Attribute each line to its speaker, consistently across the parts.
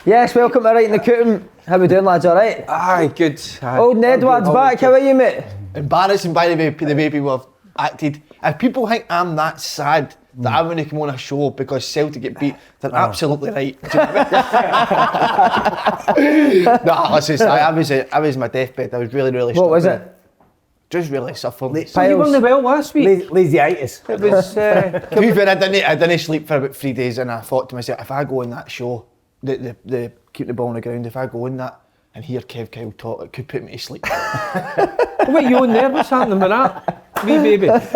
Speaker 1: Yes, welcome to Right in the Cootum. How we doing, lads? All right?
Speaker 2: Aye, good.
Speaker 1: Old Edward's back. How are you, mate?
Speaker 3: Embarrassing by the way people have acted. If people think I'm that sad that I'm going to come on a show because Celtic get beat, they're absolutely right. Nah, listen, I was my deathbed. I was really
Speaker 1: What was it?
Speaker 3: Just really suffering.
Speaker 2: You weren't well last week.
Speaker 4: Lazy-itis.
Speaker 2: It was.
Speaker 3: To be fair, I didn't sleep for about 3 days, and I thought to myself, if I go on that show, the keep the ball on the ground, if I go on that and hear Kev Kyle talk, it could put me to sleep.
Speaker 2: Wait, you on there? What's happening with that? Wee baby. What's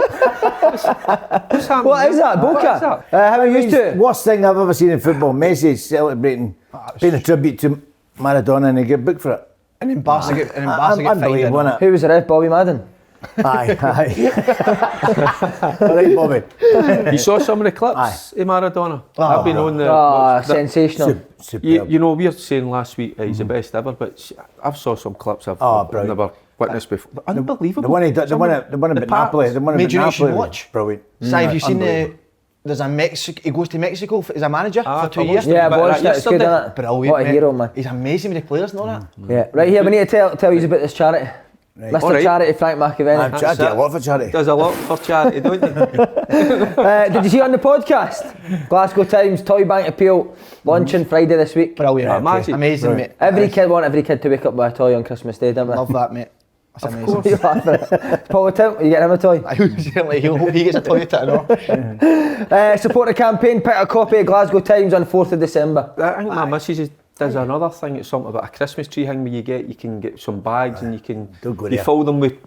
Speaker 2: happening?
Speaker 1: What is that, Boca? How are you used to it?
Speaker 4: Worst thing I've ever seen in football. Messi celebrating, paying a tribute to Maradona, and he get booked for it.
Speaker 3: An embarrassing
Speaker 4: Unbelievable, wasn't it?
Speaker 1: Who was the ref? Bobby Madden?
Speaker 4: Aye. All right, Bobby.
Speaker 2: You saw some of the clips of Maradona? I've been on the...
Speaker 1: sensational.
Speaker 2: You know, we were saying last week he's the best ever, but I've saw some clips I've never witnessed before. Unbelievable.
Speaker 4: The one about Napoli. The one about Napoli.
Speaker 3: Watch.
Speaker 4: Brilliant.
Speaker 3: Si, have you seen there's a Mexico, he goes to Mexico as a manager for 2 years.
Speaker 1: Yeah, I watched it. It's good, isn't it?
Speaker 3: Brilliant,
Speaker 1: what a hero, man.
Speaker 3: He's amazing with the players and all that.
Speaker 1: Yeah, right here, we need to tell you about this charity.
Speaker 4: Right.
Speaker 1: Mr. Charity, Frank McAvenny.
Speaker 4: I do a lot for charity.
Speaker 2: Does a lot for charity, don't you?
Speaker 1: Did you see on the podcast? Glasgow Times, Toy Bank appeal, launching Friday this week.
Speaker 3: Brilliant.
Speaker 2: Magic.
Speaker 3: Amazing, mate.
Speaker 1: Every kid to wake up with a toy on Christmas Day, don't we?
Speaker 3: Love that, mate. That's
Speaker 2: Of
Speaker 3: amazing.
Speaker 2: course.
Speaker 1: Paul Tim, are you getting him a toy?
Speaker 3: He'll hope he gets a toy to it.
Speaker 1: Support the campaign, pick a copy of Glasgow Times on 4th of December.
Speaker 2: I think my missus does another thing. It's something about a Christmas tree thing where you can get some bags and you fill them with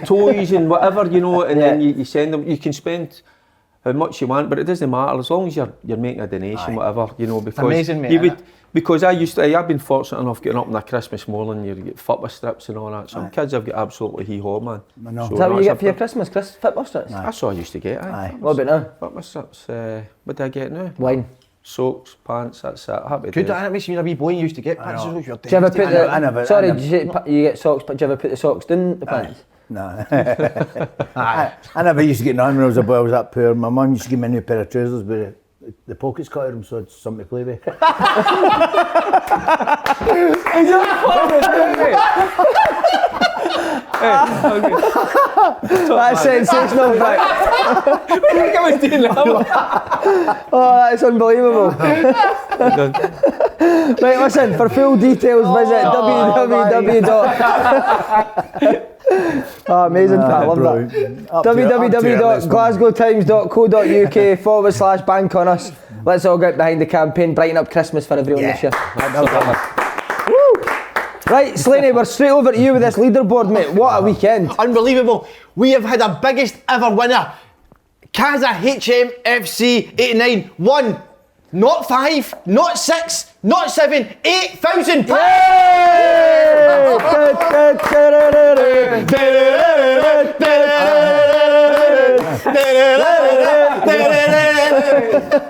Speaker 2: toys and whatever, you know, and then you send them. You can spend how much you want, but it doesn't matter as long as you're making a donation, whatever, you know. Because
Speaker 3: amazing, mate.
Speaker 2: Because I've been fortunate enough getting up on a Christmas morning, you get football strips and all that. Some kids have got absolutely hee-haw, man.
Speaker 1: So is that what you get for your Christmas, football strips?
Speaker 2: That's all I used to get.
Speaker 1: What about now?
Speaker 2: Football strips. What do I get now?
Speaker 1: Wine.
Speaker 2: Socks, pants, that's it. Happy
Speaker 3: Good,
Speaker 2: to
Speaker 3: that makes me a wee boy used to get pants.
Speaker 1: Do you ever put you get socks, but do you ever put the socks down the pants?
Speaker 4: No. I never used to get none when I was a boy. I was that poor. My mum used to give me a new pair of trousers, but the pockets cut out of them, so it's something to play with.
Speaker 1: That's sensational, Frank. Oh, that's unbelievable. Right, listen, for full details visit www. Oh, amazing, I love that. www.glasgowtimes.co.uk/bank on us. Let's all get behind the campaign, brighten up Christmas for everyone this year. Right, Slaney, we're straight over to you with this leaderboard, mate. What a weekend.
Speaker 3: Unbelievable. We have had our biggest ever winner. Kaza HMFC 89 won. Not 5, not 6, not 7, £8,000.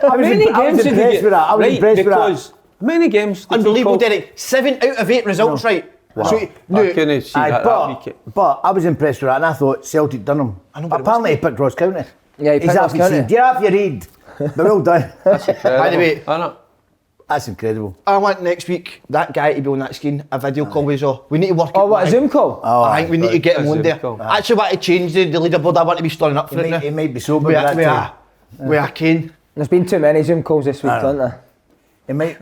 Speaker 4: How many games did you get? I was impressed with that.
Speaker 2: Many games.
Speaker 3: Unbelievable, Derek. 7 out of 8 results right.
Speaker 2: Wow.
Speaker 3: So,
Speaker 2: I couldn't see that weekend.
Speaker 4: But I was impressed with that, and I thought Celtic done him.
Speaker 3: Apparently
Speaker 4: he picked Ross County.
Speaker 1: Yeah, he picked Ross County.
Speaker 4: Do you have your read? But well done.
Speaker 2: That's incredible.
Speaker 3: By the way,
Speaker 4: that's incredible.
Speaker 3: I want next week that guy to be on that screen, a video call with us all. We need to work it.
Speaker 1: Oh, what, a Zoom call?
Speaker 3: I think we need to get him on there. I actually want to change the leaderboard. I want to be standing up for it now.
Speaker 4: He might be sober
Speaker 3: with a cane.
Speaker 1: There's been too many Zoom calls this week, hasn't there?
Speaker 4: He might.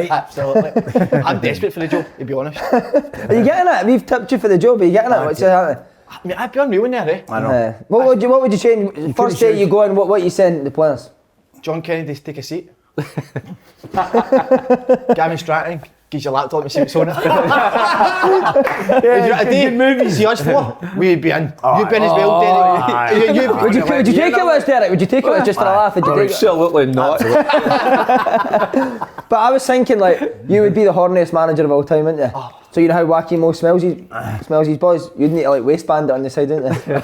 Speaker 3: Absolutely. I'm desperate for the job, to be honest.
Speaker 1: Are you getting it? We've tipped you for the job. Are you getting it? What's happening?
Speaker 3: I mean, I'd be unreal in there, eh?
Speaker 4: I know.
Speaker 1: What would you change? First day you go in, what you send the players?
Speaker 3: John Kennedy's take a seat. Gavin Stratton, gives your laptop and see what's on it. See us four, we'd be in. You'd be in as well, Derek.
Speaker 1: Would you take it with us, Derek? Would you take it with us just for a laugh?
Speaker 2: Absolutely not.
Speaker 1: But I was thinking, like, you would be the horniest manager of all time, wouldn't you? So you know how Wacky Mo smells his boys? You'd need to like waistband it on the side, wouldn't you?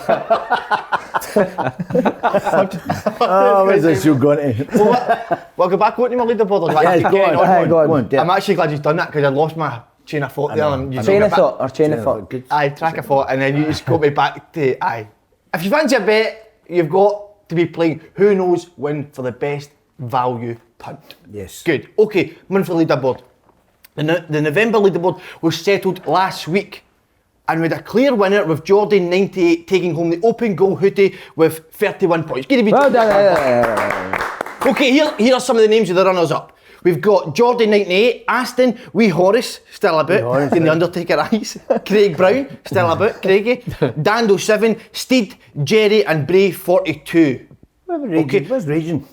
Speaker 4: Where's this show going to?
Speaker 3: Well, go back on to my leaderboard.
Speaker 4: Go on.
Speaker 3: I'm actually glad you've done that because I lost my chain of thought there.
Speaker 1: Chain of thought?
Speaker 3: Aye, track of thought, and then you just got me back to aye. If you fancy a bet, you've got to be playing Who Knows Win for the best value punt.
Speaker 4: Yes.
Speaker 3: Good. Okay, monthly leaderboard. The November leaderboard was settled last week. And we had a clear winner with Jordan 98 taking home the open goal hoodie with 31 points.
Speaker 1: Well done.
Speaker 3: Okay, here are some of the names of the runners-up. We've got Jordan 98, Aston, Wee Horace, still about, in the Undertaker eyes. Craig Brown, still about, Craigie. Dando 7, Steed, Jerry and Bray 42.
Speaker 4: Where's Raging?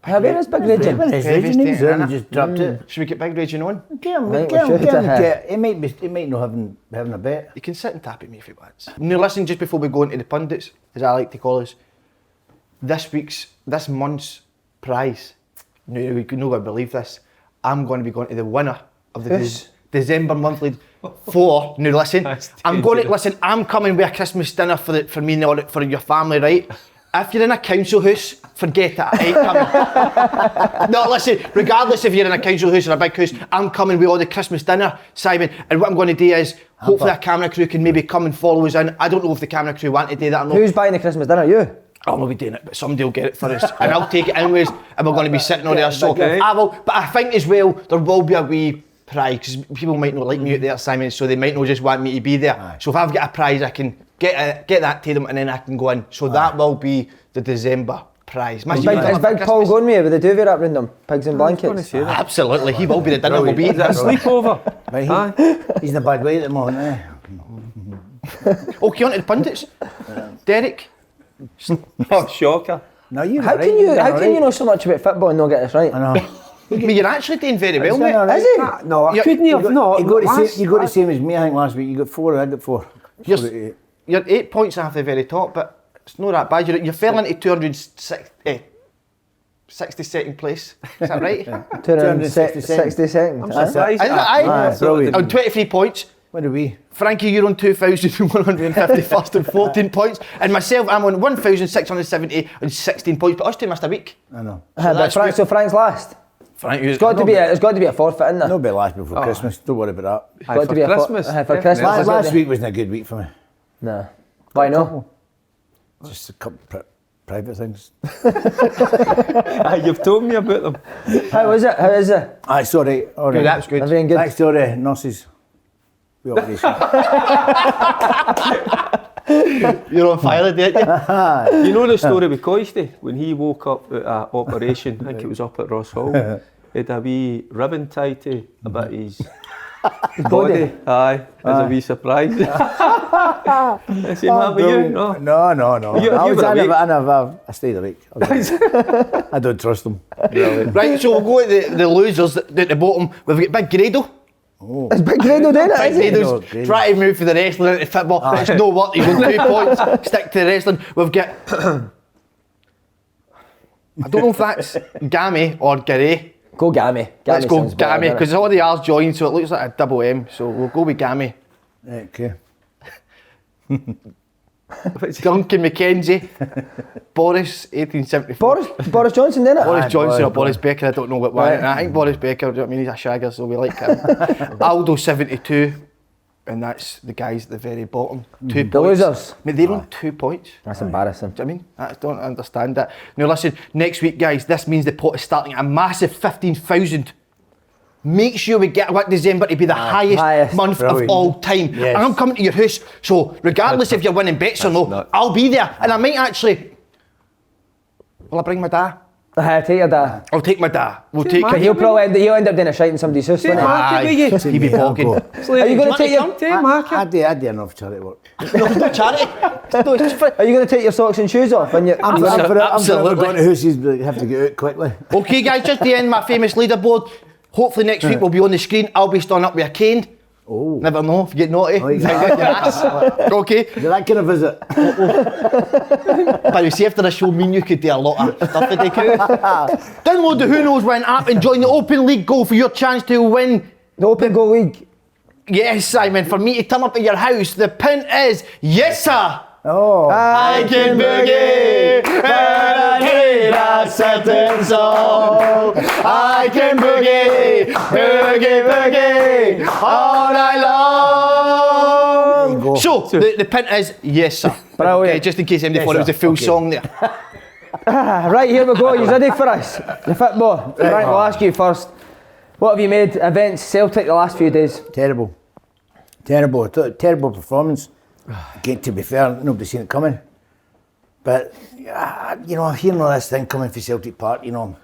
Speaker 1: Where is Big Raging?
Speaker 4: Where's Raging? He's there and just dropped it.
Speaker 3: Should we get Big Raging on?
Speaker 4: Get him. He might not having a bet.
Speaker 3: You can sit and tap at me if he wants. Now listen, just before we go into the pundits, as I like to call us, this month's prize. No, we can nobody believe this. I'm going to be going to the winner of the December monthly for. Now listen, I'm coming with a Christmas dinner for me and for your family, right? If you're in a council house, forget it. I ain't coming. No, listen, regardless if you're in a council house or a big house, I'm coming with all the Christmas dinner, Simon. And what I'm going to do is, hopefully a camera crew can maybe come and follow us in. I don't know if the camera crew want to do that or not.
Speaker 1: Who's buying the Christmas dinner? You?
Speaker 3: I'll not be doing it, but somebody will get it for us. And I'll take it anyways, and we're going to be sitting on there. So I will, but I think as well, there will be a wee prize, because people might not like me out there, Simon, so they might not just want me to be there. Aye. So if I've got a prize, I can get that to them and then I can go in. So that will be the December prize.
Speaker 1: Is Big Paul going with you with the duvet wrapped around them? Pigs and blankets?
Speaker 3: Absolutely, he will be. The dinner will be.
Speaker 2: Is it a sleepover?
Speaker 4: He's in a bad way at the moment,
Speaker 3: Okay, on to the pundits. Derek.
Speaker 2: Oh, shocker.
Speaker 4: No,
Speaker 1: how can you know so much about football and not get this right?
Speaker 4: I know.
Speaker 3: I mean, you're actually doing very well, mate.
Speaker 1: Right. Is he?
Speaker 2: No, I couldn't have not.
Speaker 4: You got the same as me, I think, last week. You got 4, I got 4.
Speaker 3: You're 8 points off the very top, but it's not that bad. You fell into 262nd place. Is that right?
Speaker 1: 262nd.
Speaker 2: I'm surprised.
Speaker 3: Brilliant. On 23 points.
Speaker 4: What are we?
Speaker 3: Frankie, you're on 2,151st and 14 points. And myself, I'm on 1,670 and 16 points. But us two missed a week.
Speaker 4: I know.
Speaker 1: So Frank's last. It's got to be a forfeit, isn't there?
Speaker 4: Nobody last before Christmas. Don't worry about that.
Speaker 2: For Christmas.
Speaker 1: For Christmas.
Speaker 4: Last week wasn't a good week for me.
Speaker 1: No. Why not?
Speaker 4: Just a couple private things.
Speaker 2: You've told me about them.
Speaker 1: How is it?
Speaker 4: Aye, sorry. All right.
Speaker 3: Good, that's good.
Speaker 1: Everything good?
Speaker 4: Thanks to all the nurses.
Speaker 3: You're on fire, didn't you?
Speaker 2: You know the story with Coisty? When he woke up at an operation, I think it was up at Ross Hall, he had a wee ribbon tied to about his body. Aye, as a wee surprise. Is he mad with you? No.
Speaker 4: No. I stayed awake. I don't trust them.
Speaker 3: Right, so we'll go to the losers at the bottom. We've got Big Grado.
Speaker 4: Oh.
Speaker 1: Is Big Grado doing it?
Speaker 3: Big Grado's trying to move for the wrestling into football. It's no work. He's on 2 points. Stick to the wrestling. We've got. I don't know if that's Gammy or Gary.
Speaker 1: Go Gammy.
Speaker 3: Let's go Gammy, because all the R's joined, so it looks like a double M. So we'll go with Gammy.
Speaker 4: Okay.
Speaker 3: Duncan McKenzie. Boris, 1874.
Speaker 1: Boris Johnson, didn't it?
Speaker 3: Boris Johnson or Boris Becker, I don't know what one. I think Boris Becker, do you know what I mean? He's a shagger, so we like him. Aldo, 72. And that's the guys at the very bottom. 2 points.
Speaker 1: The losers.
Speaker 3: I mean, they're on 2 points.
Speaker 1: That's embarrassing.
Speaker 3: Do you know what I mean? I don't understand that. Now listen, next week, guys, this means the pot is starting at a massive 15,000. Make sure we get December to be the highest month of all time. Yes. I'm coming to your house, so regardless if you're winning bets or no, I'll be there. And I might actually... Will I bring my dad?
Speaker 1: Take your dad.
Speaker 3: I'll take my dad. He'll
Speaker 1: end up doing a shite in somebody's house, won't he?
Speaker 3: He'll be bogging.
Speaker 1: Are you going to take your...
Speaker 4: I do enough charity work.
Speaker 3: No, it's not charity.
Speaker 1: Are you going to take your socks and shoes off when you...
Speaker 4: I'm going to houses, but you have to get out quickly.
Speaker 3: Okay guys, just to end my famous leaderboard, hopefully next week we'll be on the screen. I'll be standing up with a cane.
Speaker 4: Oh.
Speaker 3: Never know if you get naughty.
Speaker 4: Oh, exactly.
Speaker 3: Your ass. Okay.
Speaker 4: You're that kind of visit.
Speaker 3: But you see, after the show, me and you could do a lot of stuff today. Download the Who Knows When app and join the Open League Goal for your chance to win.
Speaker 1: The Open Goal League?
Speaker 3: Yes, Simon. For me to turn up at your house, the pin is yes, sir.
Speaker 1: Oh.
Speaker 3: I can boogie and I need a certain song. I can boogie, boogie, boogie all night long. So, the pin is yes, sir. Okay, just in case anybody thought it was a full song there.
Speaker 1: Right, here we go. You ready for us? The football. Frank, we'll ask you first. What have you made events Celtic the last few days?
Speaker 4: Terrible. Terrible performance. Again, to be fair, nobody's seen it coming. But, you know, hearing all this thing coming for Celtic Park, you know,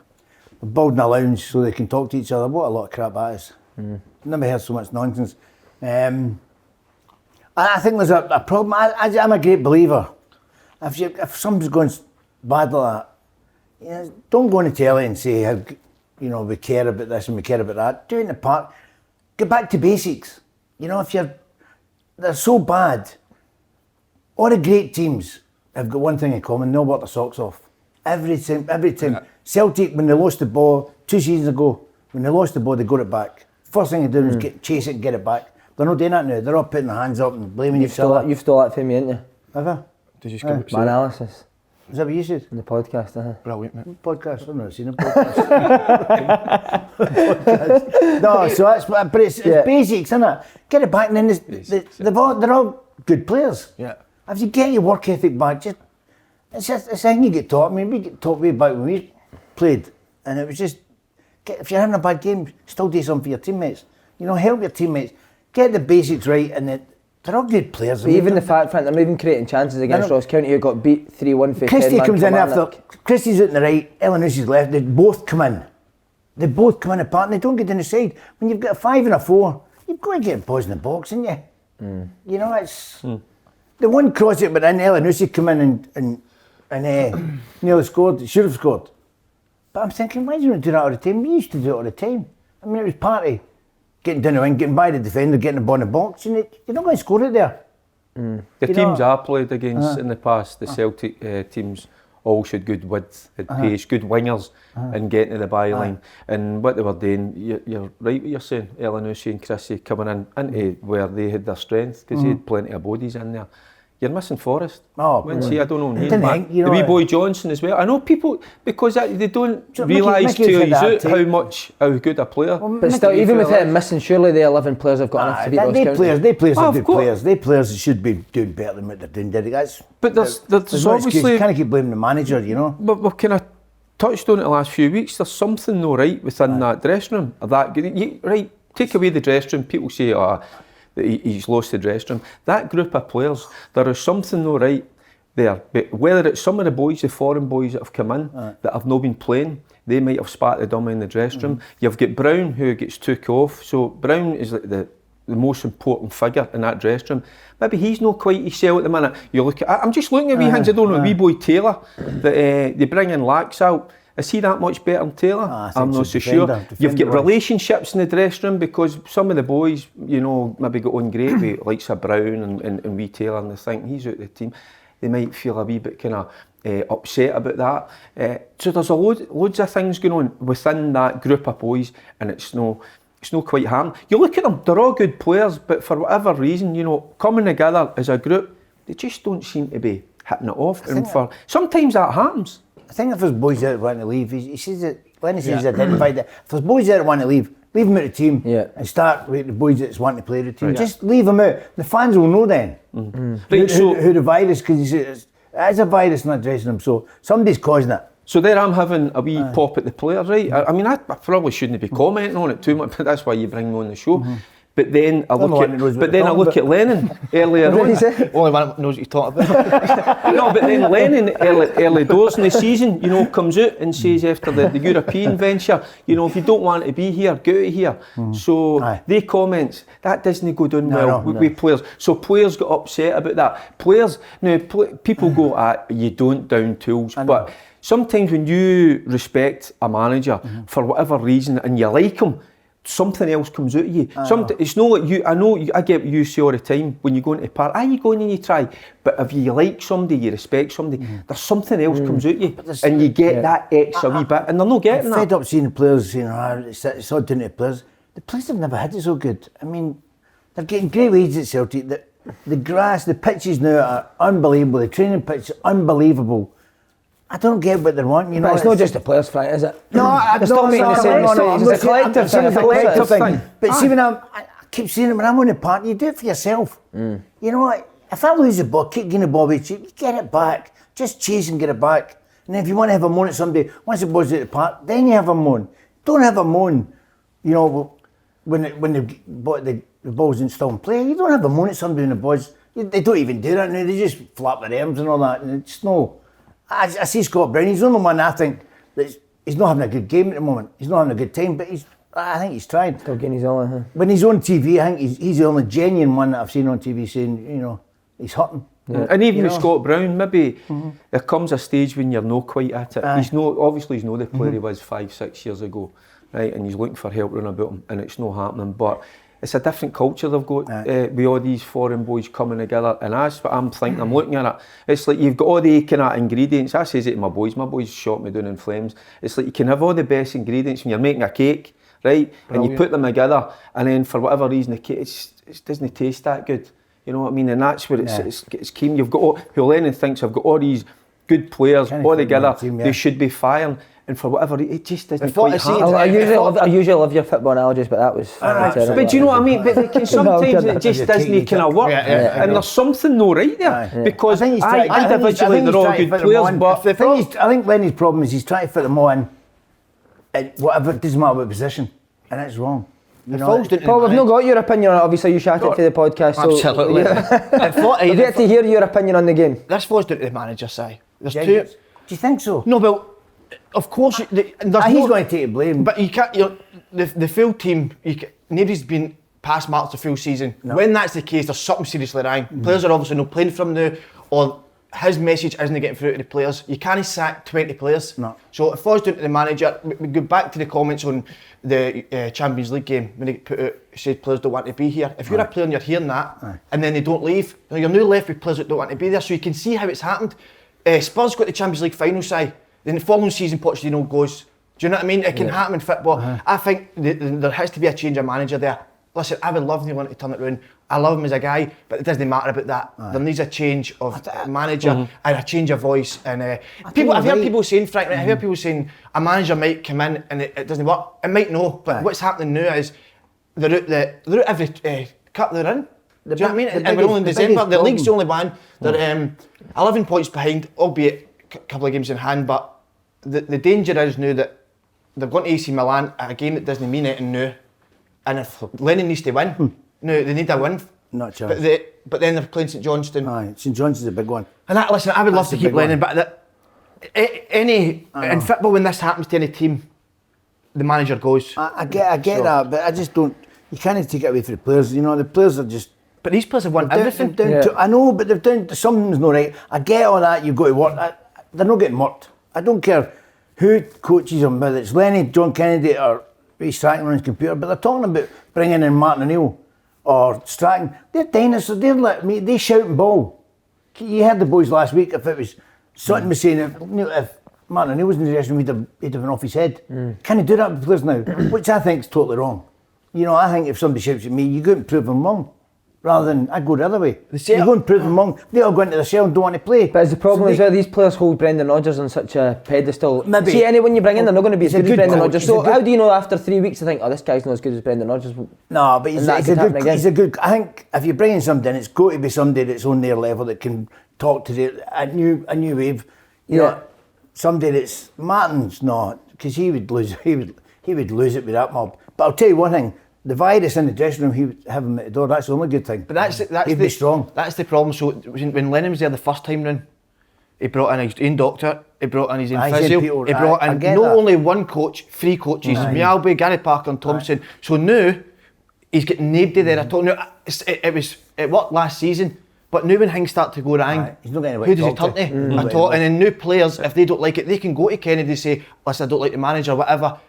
Speaker 4: we're building a lounge so they can talk to each other. What a lot of crap that is. Never heard so much nonsense. I think there's a problem. I'm a great believer. If something's going bad like that, you know, don't go on the telly and say how, you know, we care about this and we care about that. Do it in the park. Get back to basics. You know, they're so bad. All the great teams have got one thing in common: they'll work their socks off. Every time. Yeah. Celtic, when they lost the ball 2 seasons ago, when they lost the ball, they got it back. First thing they do is chase it and get it back. They're not doing that now. They're all putting their hands up and blaming each other.
Speaker 1: You've stole that from me, haven't you?
Speaker 4: Have I?
Speaker 3: Did you skip
Speaker 1: My analysis.
Speaker 4: Is that what you said?
Speaker 1: In the podcast,
Speaker 3: Brilliant, mate.
Speaker 4: Podcast? I've not seen a podcast. No, so that's, but it's basics, isn't it? Get it back, and then they're all good players.
Speaker 3: Yeah.
Speaker 4: If you get your work ethic back, it's a thing you get taught. I mean, we get taught way back when we played, and it was just, if you're having a bad game, still do something for your teammates. You know, help your teammates. Get the basics right, and they're all good players.
Speaker 1: But even the fact they're not even creating chances against Ross County, who got beat 3-1 for
Speaker 4: Christie
Speaker 1: 10 man
Speaker 4: comes in after.
Speaker 1: Kilmarnock.
Speaker 4: Christie's out on the right, Elanussi's left. They both come in. They both come in apart, and they don't get down the side. When you've got a 5 and a 4, you've got to get balls in the box, haven't you? You know, it's the one cross that went in. Elanussi come in and nearly scored. Should have scored. But I'm thinking, why do you not do that all the time? We used to do it all the time. I mean, it was party. Getting down the wing, getting by the defender, getting the ball in the box, and you're not going to score it there.
Speaker 2: The teams I played against in the past, the Celtic teams, all showed good width, had pace, good wingers, and getting to the byline. And what they were doing, you're right what you're saying, Elanussi and Chrissy coming in into where they had their strength, because they had plenty of bodies in there. You're missing Forrest. I don't know. The wee boy Johnson as well. I know people, because they don't realise till he's out how good a player.
Speaker 1: But still, even with him missing, surely the 11 players have got enough to beat those County.
Speaker 4: They players are good players. They players should be doing better than what they're doing.
Speaker 2: But there's obviously...
Speaker 4: You can't keep blaming the manager, you know.
Speaker 2: But we've kind of touched on it the last few weeks. There's something no right within that dressing room. Right, take away the dressing room, people say, he's lost the dressing room. That group of players, there is something no right there. But whether it's some of the boys, the foreign boys that have come in that have not been playing, they might have spat the dummy in the dressing room. You've got Brown who gets took off. So Brown is like the most important figure in that dressing room. Maybe he's not quite himself at the minute. You look at, I'm just looking at wee things. I don't know, wee boy Taylor that they bring in Lax out. Is he that much better than Taylor? I'm not so sure. You've got relationships in the dressing room, because some of the boys, you know, maybe got on great with likes of Brown and wee Taylor, and they think he's out of the team. They might feel a wee bit kind of upset about that. So there's loads of things going on within that group of boys, and it's no quite harm. You look at them, they're all good players, but for whatever reason, you know, coming together as a group, they just don't seem to be hitting it off. And sometimes that happens.
Speaker 4: I think if there's boys there that want to leave, he says that, Lenny says he's identified that if there's boys there that want to leave them out of the team and start with the boys that want to play the team. Just leave them out. The fans will know then who the virus, because it's a virus in that dressing room, so somebody's causing it.
Speaker 2: So there I'm having a wee pop at the players, right? I mean, I probably shouldn't be commenting on it too much, but that's why you bring me on the show. But then I look at Lennon earlier on.
Speaker 3: Only one knows what you're talking about.
Speaker 2: No, but then Lennon early doors in the season, you know, comes out and says after the European venture, you know, if you don't want to be here, get out of here. So they comments, that doesn't go down well with players. So players got upset about that. People go, you don't down tools, but sometimes when you respect a manager for whatever reason and you like him, something else comes out of you. It's not like you. I get what you say all the time when you go into a park. You go in and you try. But if you like somebody, you respect somebody, there's something else comes out of you, and you get that extra wee bit, and they're not getting that.
Speaker 4: I'm fed up seeing the players saying, it's all down to the players. The players have never had it so good. I mean, they're getting great wages at Celtic. The grass, the pitches now are unbelievable. The training pitch is unbelievable. I don't get what they're wanting, you know.
Speaker 1: But it's not just the players' fight, is it?
Speaker 4: No,
Speaker 1: it's not making the same mistakes. It's a collective thing.
Speaker 4: But see, when I keep saying it, when I'm on the park, you do it for yourself. You know, if I lose the ball, keep getting the ball away, you get it back. Just chase and get it back. And if you want to have a moan at somebody, once the ball's out of the park, then you have a moan. Don't have a moan you know, when the ball's in still in play, you don't have a moan at somebody when the ball's. They don't even do that now. They just flap their arms and all that. And it's no. I see Scott Brown. He's the only one I think that he's not having a good game at the moment. He's not having a good time, but I think he's trying.
Speaker 1: Still getting his own. Huh?
Speaker 4: When he's on TV, I think he's the only genuine one that I've seen on TV saying, you know, he's hurting.
Speaker 2: Yeah. And even with Scott Brown, maybe there comes a stage when you're not quite at it. He's obviously not the player he was 5-6 years ago, right? And he's looking for help running about him, and it's not happening. But it's a different culture they've got with all these foreign boys coming together, and that's what I'm thinking. I'm looking at it. It's like you've got all the kind of ingredients. I says it to my boys. My boys shot me down in flames. It's like you can have all the best ingredients when you're making a cake, right? Brilliant. And you put them together, and then for whatever reason the cake it doesn't taste that good. You know what I mean? And that's where it's keen. You've got who Lennon thinks I've got all these good players all together. They should be firing. And for whatever reason, it just doesn't quite happen.
Speaker 1: I usually love your football analogies, but that was.
Speaker 2: But do you know what I mean? But they can sometimes it just doesn't kind of work, and there's something no right there because individually they're all good players. But
Speaker 4: I think Lenny's problem is he's trying to fit them all in, and whatever, it doesn't matter what position, and it's wrong.
Speaker 1: Paul, we've not got your opinion on it. Obviously, you shouted to the podcast. So
Speaker 3: absolutely.
Speaker 1: We get to hear your opinion on the game.
Speaker 3: This falls down to the manager side. There's two.
Speaker 4: Do you think so?
Speaker 3: No, well, of course, he's
Speaker 4: going to take blame.
Speaker 3: But you can't. The full team. Nobody's been past marks the full season. No. When that's the case, there's something seriously wrong. Players are obviously not playing from now, or his message isn't getting through to the players. You can't sack 20 players. No. So it falls down to the manager. We go back to the comments on the Champions League game when they put out, said players don't want to be here. If you're a player and you're hearing that, and then they don't leave, you're now left with players that don't want to be there. So you can see how it's happened. Spurs got the Champions League final side. Then the following season, Pochettino goes. Do you know what I mean? It can happen in football. I think there has to be a change of manager there. Listen, I would love Neil to turn it around. I love him as a guy, but it doesn't matter about that. There needs a change of manager and a change of voice. And I've heard people saying, Frank, I've heard people saying a manager might come in and it doesn't work. It might not, but what's happening now is they're out every cup they're in. Do you know what I mean? And we're only in December. The league's the only one. They're 11 points behind, albeit a couple of games in hand, but the danger is now that they've gone to AC Milan at a game that doesn't mean anything now. And if Lennon needs to win, no, they need a win.
Speaker 4: Not a chance.
Speaker 3: But then they're playing St Johnstone.
Speaker 4: Aye, St Johnstone's a big one.
Speaker 3: And listen, I would love to keep Lennon, but in football when this happens to any team, the manager goes.
Speaker 4: I get that, but I just don't. You can't take it away from the players. You know, the players are just.
Speaker 3: But these players have won everything.
Speaker 4: I know, but they've done something's not right. I get all that. You've got to work. They're not getting worked. I don't care who coaches them, whether it's Lenny, John Kennedy, or Stratton on his computer. But they're talking about bringing in Martin O'Neill or Stratton. They're dinosaurs. They're like me. They shout and ball. You heard the boys last week. If it was Sutton was saying if Martin O'Neill was in the dressing room, he'd have been off his head. Can he do that with players now? Which I think is totally wrong. You know, I think if somebody shouts at me, you go and prove them wrong. Rather than I go the other way. You go and prove them wrong. They all go into the cell and don't want to play.
Speaker 1: But is the problem is that these players hold Brendan Rodgers on such a pedestal? Maybe. See, anyone you bring in, they're not going to be as good as Brendan Rodgers. So how do you know after 3 weeks to think, oh, this guy's not as good as Brendan Rodgers?
Speaker 4: No, but he's a good. I think if you're bringing somebody in, it's got to be somebody that's on their level that can talk to a new wave. You know, somebody that's Martin's not, because he would lose. He would lose it with that mob. But I'll tell you one thing. The virus in the dressing room, he would have him at the door. That's the only good thing. But he'd be strong.
Speaker 3: That's the problem. So when Lennon was there the first time round, he brought in his own doctor, he brought in his own physio, he brought in not only one coach, 3 coaches, Mialby, Gary Parker and Thompson. So now, he's getting nobody there at all. Now, it worked last season, but now when things start to go wrong,
Speaker 4: he's not getting
Speaker 3: who does he turn to at all? And then new players, if they don't like it, they can go to Kennedy and say, listen, I don't like the manager, whatever.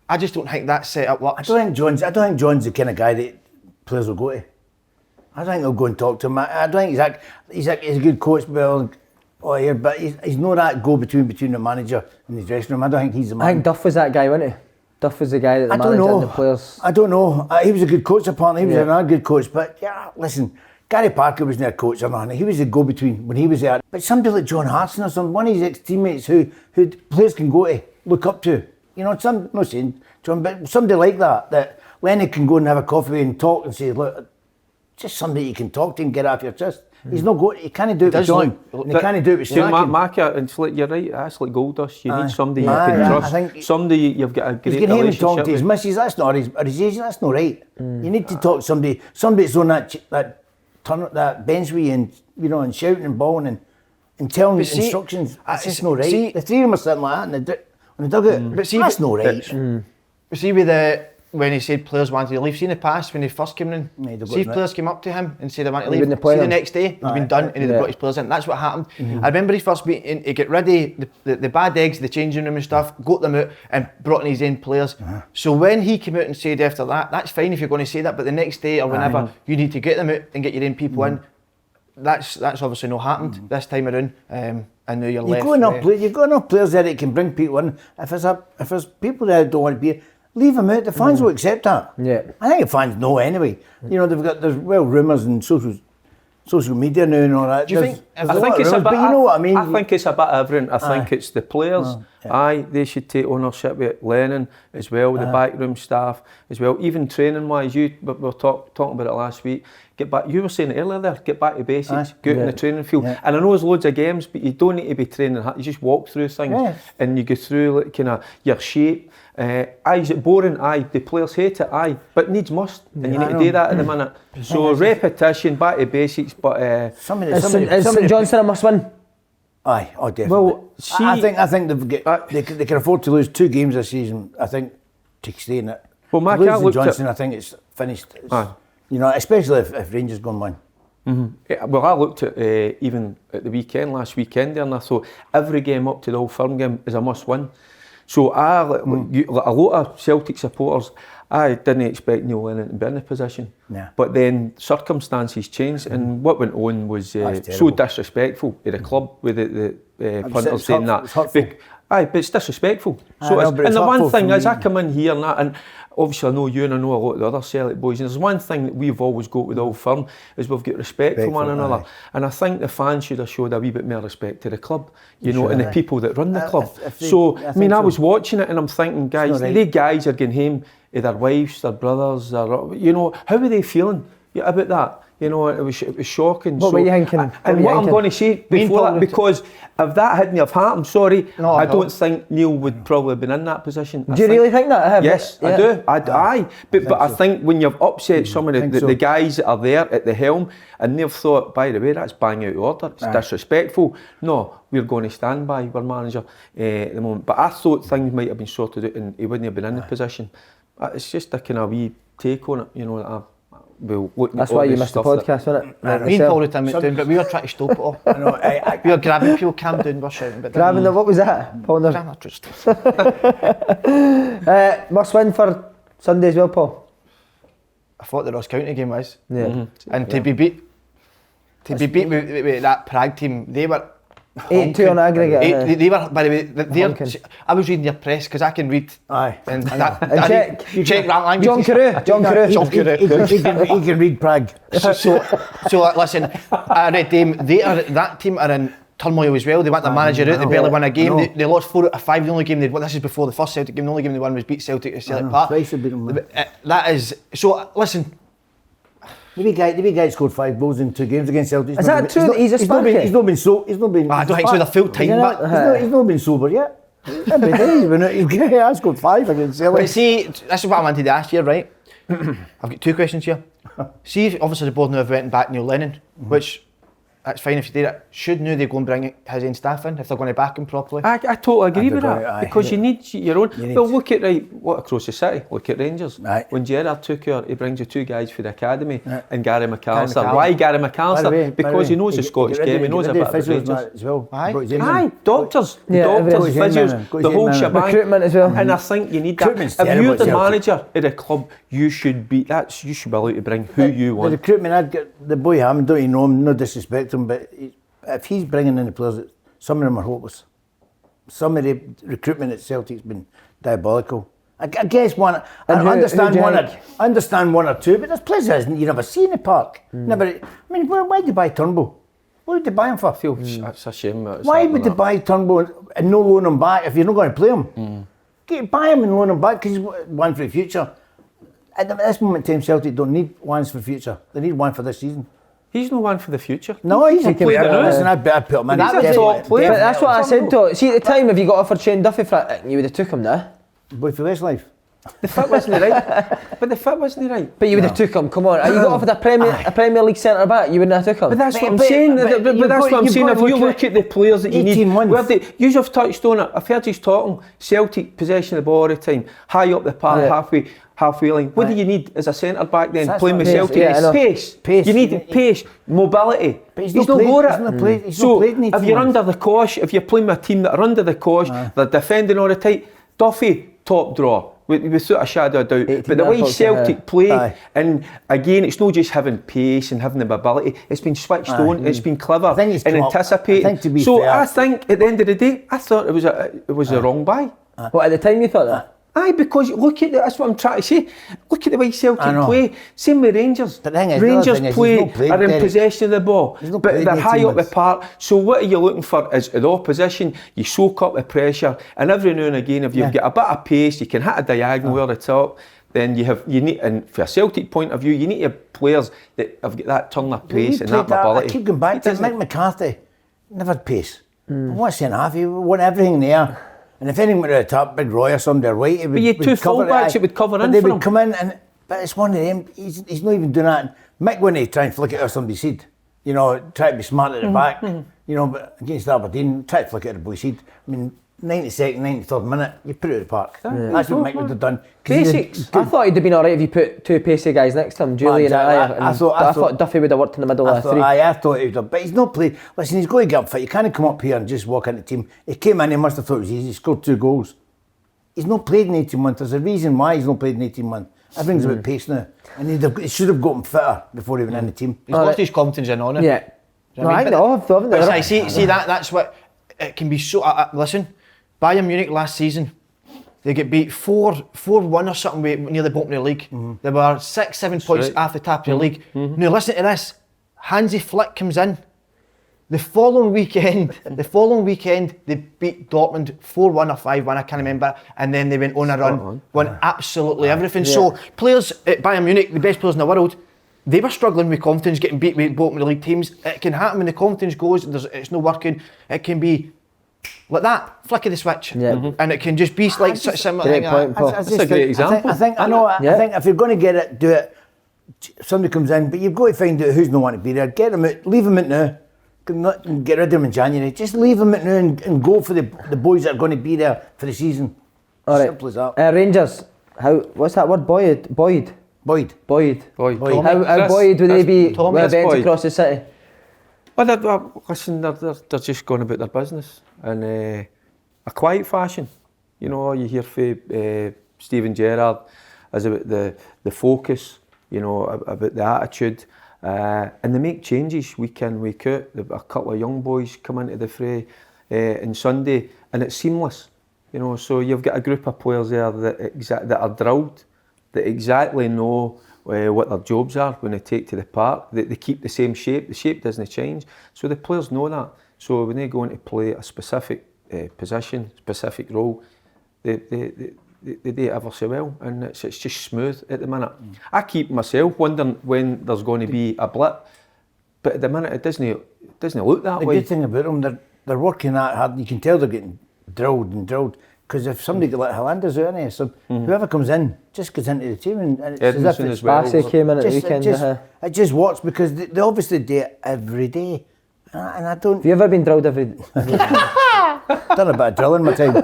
Speaker 3: I just don't think that setup works.
Speaker 4: I don't think John's the kind of guy that players will go to. I don't think they'll go and talk to him. I don't think he's a good coach, but he's not that go-between the manager and the dressing room. I don't think he's the man.
Speaker 1: I think Duff was that guy, wasn't he? Duff was the guy that the manager and the players.
Speaker 4: I don't know. He was a good coach apparently. He was another good coach. But listen, Gary Parker wasn't a coach or nothing. He was a go-between when he was there. But somebody like John Hartson or something, one of his ex-teammates who players can go to, look up to. You know, I'm not saying John, but somebody like that Lenny can go and have a coffee and talk and say, look, just somebody you can talk to and get off your chest. He's not good. He can't do it with John. And he can't do it with Slacking.
Speaker 2: Mark, it's like you're right. That's like gold dust. You need somebody you can trust. Somebody you've got a great
Speaker 4: relationship with. He's talking to his
Speaker 2: with.
Speaker 4: missus. That's not his age. That's not right. You need to talk to somebody that's on that bench with you, and and shouting and bawling and telling you instructions. That's just not right. The three of them are sitting like that on the dugout.
Speaker 3: But see,
Speaker 4: that's not right.
Speaker 3: But see when he said players wanted to leave, see in the past when he first came in, see if players came up to him and said they want to leave, see the next day he'd been done and he'd brought his players in. That's what happened. I remember his first meeting, he got rid of the bad eggs, the changing room and stuff, got them out and brought in his own players. So when he came out and said after that, that's fine if you're going to say that, but the next day or whenever you need to get them out and get your own people in, that's obviously not happened this time around. And now you're left.
Speaker 4: You've got enough players there that can bring people in. If there's people there that don't want to be here, leave them out. The fans will accept that.
Speaker 1: Yeah.
Speaker 4: I think the fans know anyway. There's rumours and social media now and all that.
Speaker 2: Do you think? I think it's a bit.
Speaker 4: But you know what I mean.
Speaker 2: I think it's a bit of everything. I think it's the players. They should take ownership with Lennon as well, the backroom staff as well. Even training wise, we were talking about it last week. Get back. You were saying it earlier there. Get back to basics. Go out in the training field. Yeah. And I know there's loads of games, but you don't need to be training. You just walk through things and you go through like kind of your shape. Is it boring? The players hate it. But needs must, and you need to do that at the minute. So repetition, back to basics. But
Speaker 1: is St Johnstone a must win?
Speaker 4: Aye, definitely.
Speaker 2: Well,
Speaker 4: I think they can afford to lose 2 games this season. I think to stay in it.
Speaker 2: Well, Mark,
Speaker 4: St Johnstone, I think it's finished. Especially if Rangers go and win.
Speaker 2: Mm-hmm. Well, I looked at even at the last weekend there, and I thought every game up to the Old Firm game is a must win. So a lot of Celtic supporters, I didn't expect Neil Lennon to be in the position.
Speaker 4: Yeah.
Speaker 2: But then circumstances changed, and what went on was so disrespectful to the club with the punters saying that. But it's disrespectful. And the one thing is, I come in here and obviously I know you and I know a lot of the other Celtic boys, and there's one thing that we've always got with Old Firm is we've got respect for one another. And I think the fans should have showed a wee bit more respect to the club, and the people that run the club. I was watching it and I'm thinking, guys, these guys are going home to their wives, their brothers, how are they feeling about that? It was shocking.
Speaker 1: What were you thinking?
Speaker 2: I'm going to say before that, because if that hadn't have happened, I don't think Neil would probably have been in that position.
Speaker 1: Do you really think that?
Speaker 2: Yes, I do. But I think when you've upset some of the guys that are there at the helm, and they've thought, by the way, that's bang out of order, it's disrespectful. No, we're going to stand by our manager at the moment. But I thought things might have been sorted out and he wouldn't have been in the position. It's just a kind of wee take on it,
Speaker 1: That's why you missed the podcast, wasn't it?
Speaker 3: Me and Paul were down, but we were trying to stop it all. We were grabbing people, calm down, we're shouting.
Speaker 1: Grabbing them, what was that? Paul? Must win for Sunday as well, Paul?
Speaker 3: I thought the Ross County game was.
Speaker 1: Yeah. Mm-hmm.
Speaker 3: And to be beat with that Prague team, they were
Speaker 1: 8-2 on aggregate.
Speaker 3: They were, by the way, I was reading your press because I can read.
Speaker 4: Aye.
Speaker 3: And
Speaker 1: check
Speaker 3: that language.
Speaker 1: John Carew.
Speaker 4: He can read Prague.
Speaker 3: So listen, I read that team are in turmoil as well. They want the manager out, they barely won a game. They lost 4 out of 5. The only game this is before the first Celtic game, the only game they won was beat Celtic at Celtic Park. That is, so listen.
Speaker 4: The guy scored 5 goals in 2 games against Celtic.
Speaker 1: Is that true? He's a sparky?
Speaker 4: He's not been so. He's not been.
Speaker 3: I don't think so. The full time back.
Speaker 4: He's not been sober yet. Every day he's scored 5 against Celtic.
Speaker 3: But see, this is what I wanted to ask you, right? I've got 2 questions here. See, obviously the board now have went back Neil Lennon, which that's fine if you did it. Should now they go and bring his own staff in if they're going to back him properly?
Speaker 2: I totally agree with that, because you need your own. Well, look at what across the city. Look at Rangers. When Gerrard took her, he brings you 2 guys for the academy and Gary McAllister. Why Gary McAllister? Because he knows the Scottish game. He knows a bit of Rangers
Speaker 4: as well.
Speaker 2: Aye, doctors, physios, the whole shebang.
Speaker 1: Recruitment as well.
Speaker 2: And I think you need that. If you're the manager at a club, you should be allowed to bring who you want.
Speaker 4: The recruitment, I'd get the boy Hammond. Don't you know him? No disrespect to him, but if he's bringing in the players, some of them are hopeless. Some of the recruitment at Celtic's been diabolical. I guess one. I understand 1 or 2, but there's players you never see in the park. Never. I mean, why did they buy Turnbull? What would they buy him for?
Speaker 2: That's a shame.
Speaker 4: Why would they buy Turnbull and no loan him back if you're not going to play him? Buy him and loan him back because he's one for the future. At this moment in time, Celtic don't need ones for the future. They need one for this season.
Speaker 2: He's no one for the future.
Speaker 4: No, he's a
Speaker 2: player.
Speaker 4: Listen, I'd put him in.
Speaker 2: He's a top player.
Speaker 1: But that's what I said to see at the time, if you got offered Shane Duffy for it, you would have took him now.
Speaker 4: Boy for Westlife.
Speaker 2: The fit wasn't right. But the fit wasn't right.
Speaker 1: But you would have took him, come on. You got offered a Premier League centre back, you wouldn't have took him.
Speaker 2: But that's what I'm saying. But that's what I'm saying. If you look at the players that you need, you have touched on it. I've heard you talking. Celtic possession of the ball all the time, high up the park, halfway line. What do you need as a centre back then?
Speaker 4: That's
Speaker 2: playing with Celtic, pace. You need pace, mobility.
Speaker 4: But
Speaker 2: he's not good at it.
Speaker 4: So
Speaker 2: if you're under the cosh, if you're playing with a team that are under the cosh, they're defending all the time. Duffy, top draw. Without a shadow of doubt. But the way Celtic play, and again, it's not just having pace and having the mobility, it's been switched on, it's been clever and anticipated. So I think at the end of the day, I thought it was a wrong buy.
Speaker 1: What, at the time you thought that?
Speaker 2: Aye, because look at that's what I'm trying to say. Look at the way Celtic play. Same with Rangers.
Speaker 4: But the thing is,
Speaker 2: Rangers are in possession of the ball, but they're high up the park. So what are you looking for is the opposition. You soak up the pressure, and every now and again, if you've got a bit of pace, you can hit a diagonal over the top. Then you need, and for a Celtic point of view, you need to have players that have got that turn of pace and that mobility.
Speaker 4: I keep going back to Mike McCarthy. Never had pace. What's centre half? He won everything there. And if anything went to the top, Big Roy or somebody, right, it would,
Speaker 2: but you had two full-backs that would cover in
Speaker 4: they
Speaker 2: for
Speaker 4: would
Speaker 2: him.
Speaker 4: come in, but it's one of them, he's not even doing that. Mick wouldn't try and flick it or somebody's head. You know, try to be smart at the back. You know, but against Aberdeen, try to flick it at the boy's head. I mean, 92nd, 93rd minute, you put it at the park. That's what Mick would have done.
Speaker 1: Basics. I thought he'd have been alright if you put two pacey guys next to him, Julian and I thought Duffy would have worked in the middle of the three.
Speaker 4: I thought he would have, but he's not played. Listen, he's got to get up fit. You can't come up here and just walk into the team. He came in, he must have thought it was easy, he scored 2 goals. He's not played in 18 months. There's a reason why he's not played in 18 months. Everything's about pace now. And he should have gotten fitter before he went in the team.
Speaker 3: He's lost his confidence in on it.
Speaker 1: Yeah.
Speaker 3: See, that's what it can be so. Listen, Bayern Munich last season, they get beat 4-1 or something near the bottom of the league. They were 6-7 points off the top of the league. Now listen to this. Hansi Flick comes in. The following weekend, they beat Dortmund 4-1 or 5-1, I can't remember, and then they went on a run, won absolutely everything. Yeah. So players at Bayern Munich, the best players in the world, they were struggling with confidence, getting beat with bottom of the league teams. It can happen when the confidence goes, it's not working. It can be like that, flick of the switch, and it can just be like such a similar thing.
Speaker 2: That's a great example.
Speaker 4: I think if you're going to get it, do it. Somebody comes in, but you've got to find out who's not want to be there. Get them out, leave them out now. Not get rid of them in January. Just leave them out now and go for the boys that are going to be there for the season.
Speaker 1: All right.
Speaker 4: Simple as that.
Speaker 1: Rangers. What's that word? Boyd. How Boyd would they be with events across the city?
Speaker 2: Well, listen, they're just going about their business in a quiet fashion. You know, you hear from Steven Gerrard as about the focus, you know, about the attitude. And they make changes week in, week out. A couple of young boys come into the fray on Sunday, and it's seamless. You know, so you've got a group of players there that are drilled, that exactly know what their jobs are when they take to the park. They keep the same shape. The shape doesn't change. So the players know that. So when they go in to play a specific position, specific role, they do it ever so well, and it's just smooth at the minute. I keep myself wondering when there's going to be a blip, but at the minute it doesn't look that way.
Speaker 4: The good thing about them, they're working that hard. You can tell they're getting drilled. Because if somebody like Hollander's out in here, so whoever comes in just goes into the team, and it's
Speaker 2: Edmondson
Speaker 4: as if it's
Speaker 2: as well.
Speaker 1: Bassey came in at the weekend.
Speaker 4: It just works because they obviously do it every day, and I don't.
Speaker 1: Have you ever been drilled every day?
Speaker 4: Done a bit of drilling my time.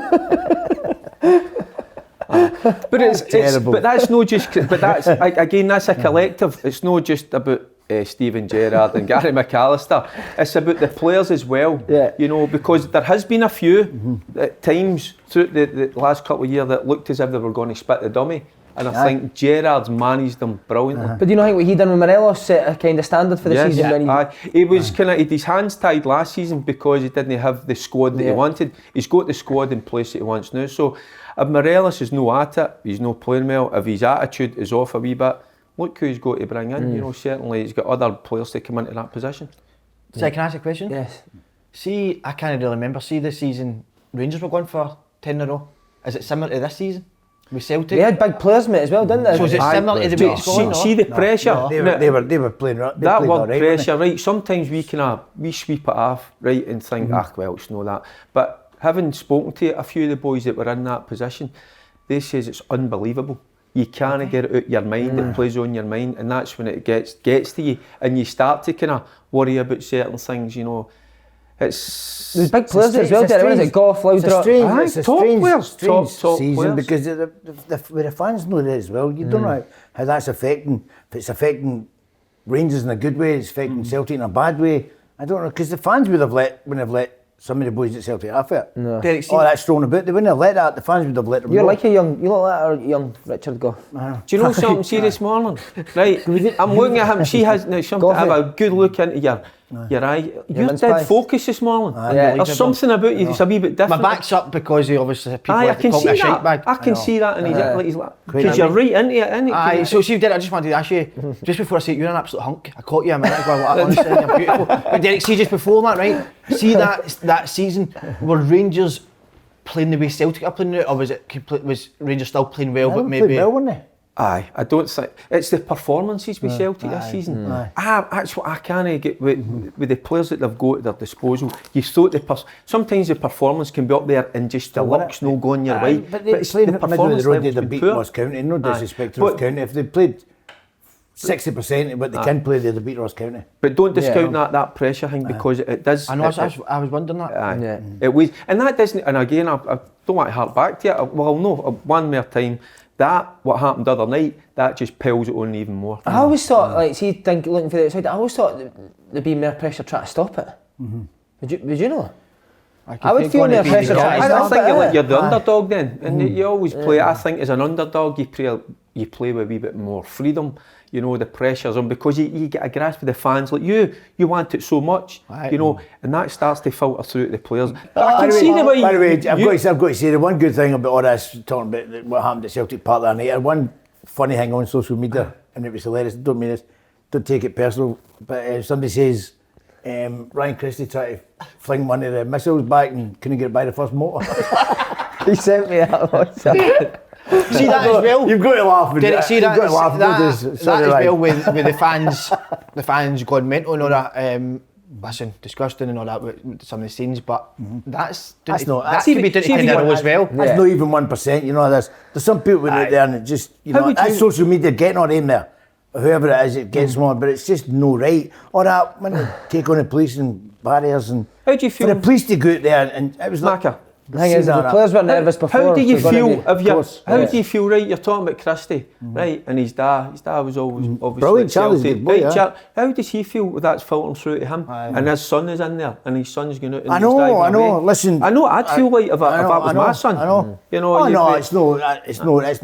Speaker 2: But it's terrible. But that's not just. But that's again, that's a collective. It's not just about Steven Gerrard and Gary McAllister. It's about the players as well.
Speaker 1: Yeah.
Speaker 2: You know, because there has been a few at times through the last couple of years that looked as if they were going to spit the dummy. And I think Gerrard's managed them brilliantly.
Speaker 1: But do you know, I think what he done with Morelos set a kind of standard for the season.
Speaker 2: He was he had his hands tied last season because he didn't have the squad that he wanted. He's got the squad in place that he wants now. So if Morelos is no at it, he's no playing well. If his attitude is off a wee bit, look who he's got to bring in. You know, certainly he's got other players to come into that position.
Speaker 3: So can I ask a question?
Speaker 1: Yes.
Speaker 3: See, I can't really remember. See, this season Rangers were going for 10 in a row. Is it similar to this season? with Celtic.
Speaker 1: They had big players, mate, as well, didn't they?
Speaker 3: So is it similar to the way it's going?
Speaker 2: See the pressure.
Speaker 3: No.
Speaker 4: They were playing.
Speaker 2: That word pressure, right? Sometimes we sweep it off, right, and think, well, it's no that. But having spoken to a few of the boys that were in that position, they says it's unbelievable. You can't get it out your mind. It plays on your mind, and that's when it gets to you, and you start to kind of worry about certain things. You know, there's
Speaker 1: big players as well. Is it Goff, Laudrup?
Speaker 4: It's a strange season
Speaker 2: players.
Speaker 4: because the fans know that as well. You don't know how that's affecting. If it's affecting Rangers in a good way, it's affecting Celtic in a bad way. I don't know, because the fans would have let some of the boys at Celtic off it.
Speaker 1: No.
Speaker 4: That's thrown about. They wouldn't have let that. The fans would have let them.
Speaker 1: You
Speaker 4: go.
Speaker 1: Like you look like a young Richard Goff.
Speaker 2: Do you know something? See this morning, right? I'm looking at him. She has now something. Have a good look into your eye. You're dead focus this morning. There's something about you. It's a wee bit different.
Speaker 3: My back's up because he obviously people have to call me a shite bag.
Speaker 2: I can see that, and he's like, because you're right into it, innit?
Speaker 3: Aye, so see, Derek, I just wanted to ask you, just before I say you're an absolute hunk, I caught you a minute ago, honestly, you're beautiful. But Derek, see, just before that, right, see that season, were Rangers playing the way Celtic are playing now, or was Rangers still playing well, but maybe...
Speaker 4: well, weren't they?
Speaker 2: Aye, I don't think it's the performances with Celtic this season. That's what I can't get with the players that they've got at their disposal. You thought sometimes the performance can be up there and just the luck's no going your way.
Speaker 4: But it's playing the performance level they've beat Ross County. No disrespect to Ross County. If they played 60% of what they can play, they'd beat Ross County.
Speaker 2: But don't discount that pressure thing, because it does.
Speaker 3: I know. I was wondering that.
Speaker 2: It was, and that doesn't. And again, I don't want to hark back to it. Well, no, one more time. That, what happened the other night, that just piles it on even more.
Speaker 1: I always thought, looking for the outside, I always thought there'd be more pressure trying to stop it. Would you know? I would feel more pressure trying to stop it.
Speaker 2: I think you're the underdog then, and you always play. I think as an underdog, you play with a wee bit more freedom. You know, the pressure's on, because you get a grasp of the fans. Like you want it so much, you know, and that starts to filter through to the players. But I can see the way.
Speaker 4: By the way, I've got to say the one good thing about all this, talking about what happened at Celtic Park that night. I had one funny thing on social media, and it was hilarious. Don't mean this, don't take it personal, but somebody says Ryan Christie tried to fling one of the missiles back and couldn't get it by the first motor.
Speaker 1: He sent me that one.
Speaker 3: See that as well.
Speaker 4: You've got to laugh.
Speaker 3: Did see that? That as well with the fans going mental and all that. Listen, disgusting and all that with some of the scenes, but that could be down to Kinderrow as well.
Speaker 4: That's not even 1%. You know, there's some people out there, and it just, you know, that's social media getting on in there. Whoever it is, it gets more, but it's just no right. Or that when they take on the police and barriers, and
Speaker 2: how do you feel
Speaker 4: for the police to go out there and it was like.
Speaker 1: The thing is, the players were nervous before.
Speaker 2: How do you feel? How do you feel? Right, you're talking about Christie, right, and his dad was always obviously
Speaker 4: brilliant. Charlie,
Speaker 2: right, how does he feel that's filtering through to him? And his son is in there, and his son's going out. And
Speaker 4: I know. Listen,
Speaker 2: I know. I'd feel like if that was my son.
Speaker 4: I know.
Speaker 2: You know.
Speaker 4: Oh no, it's no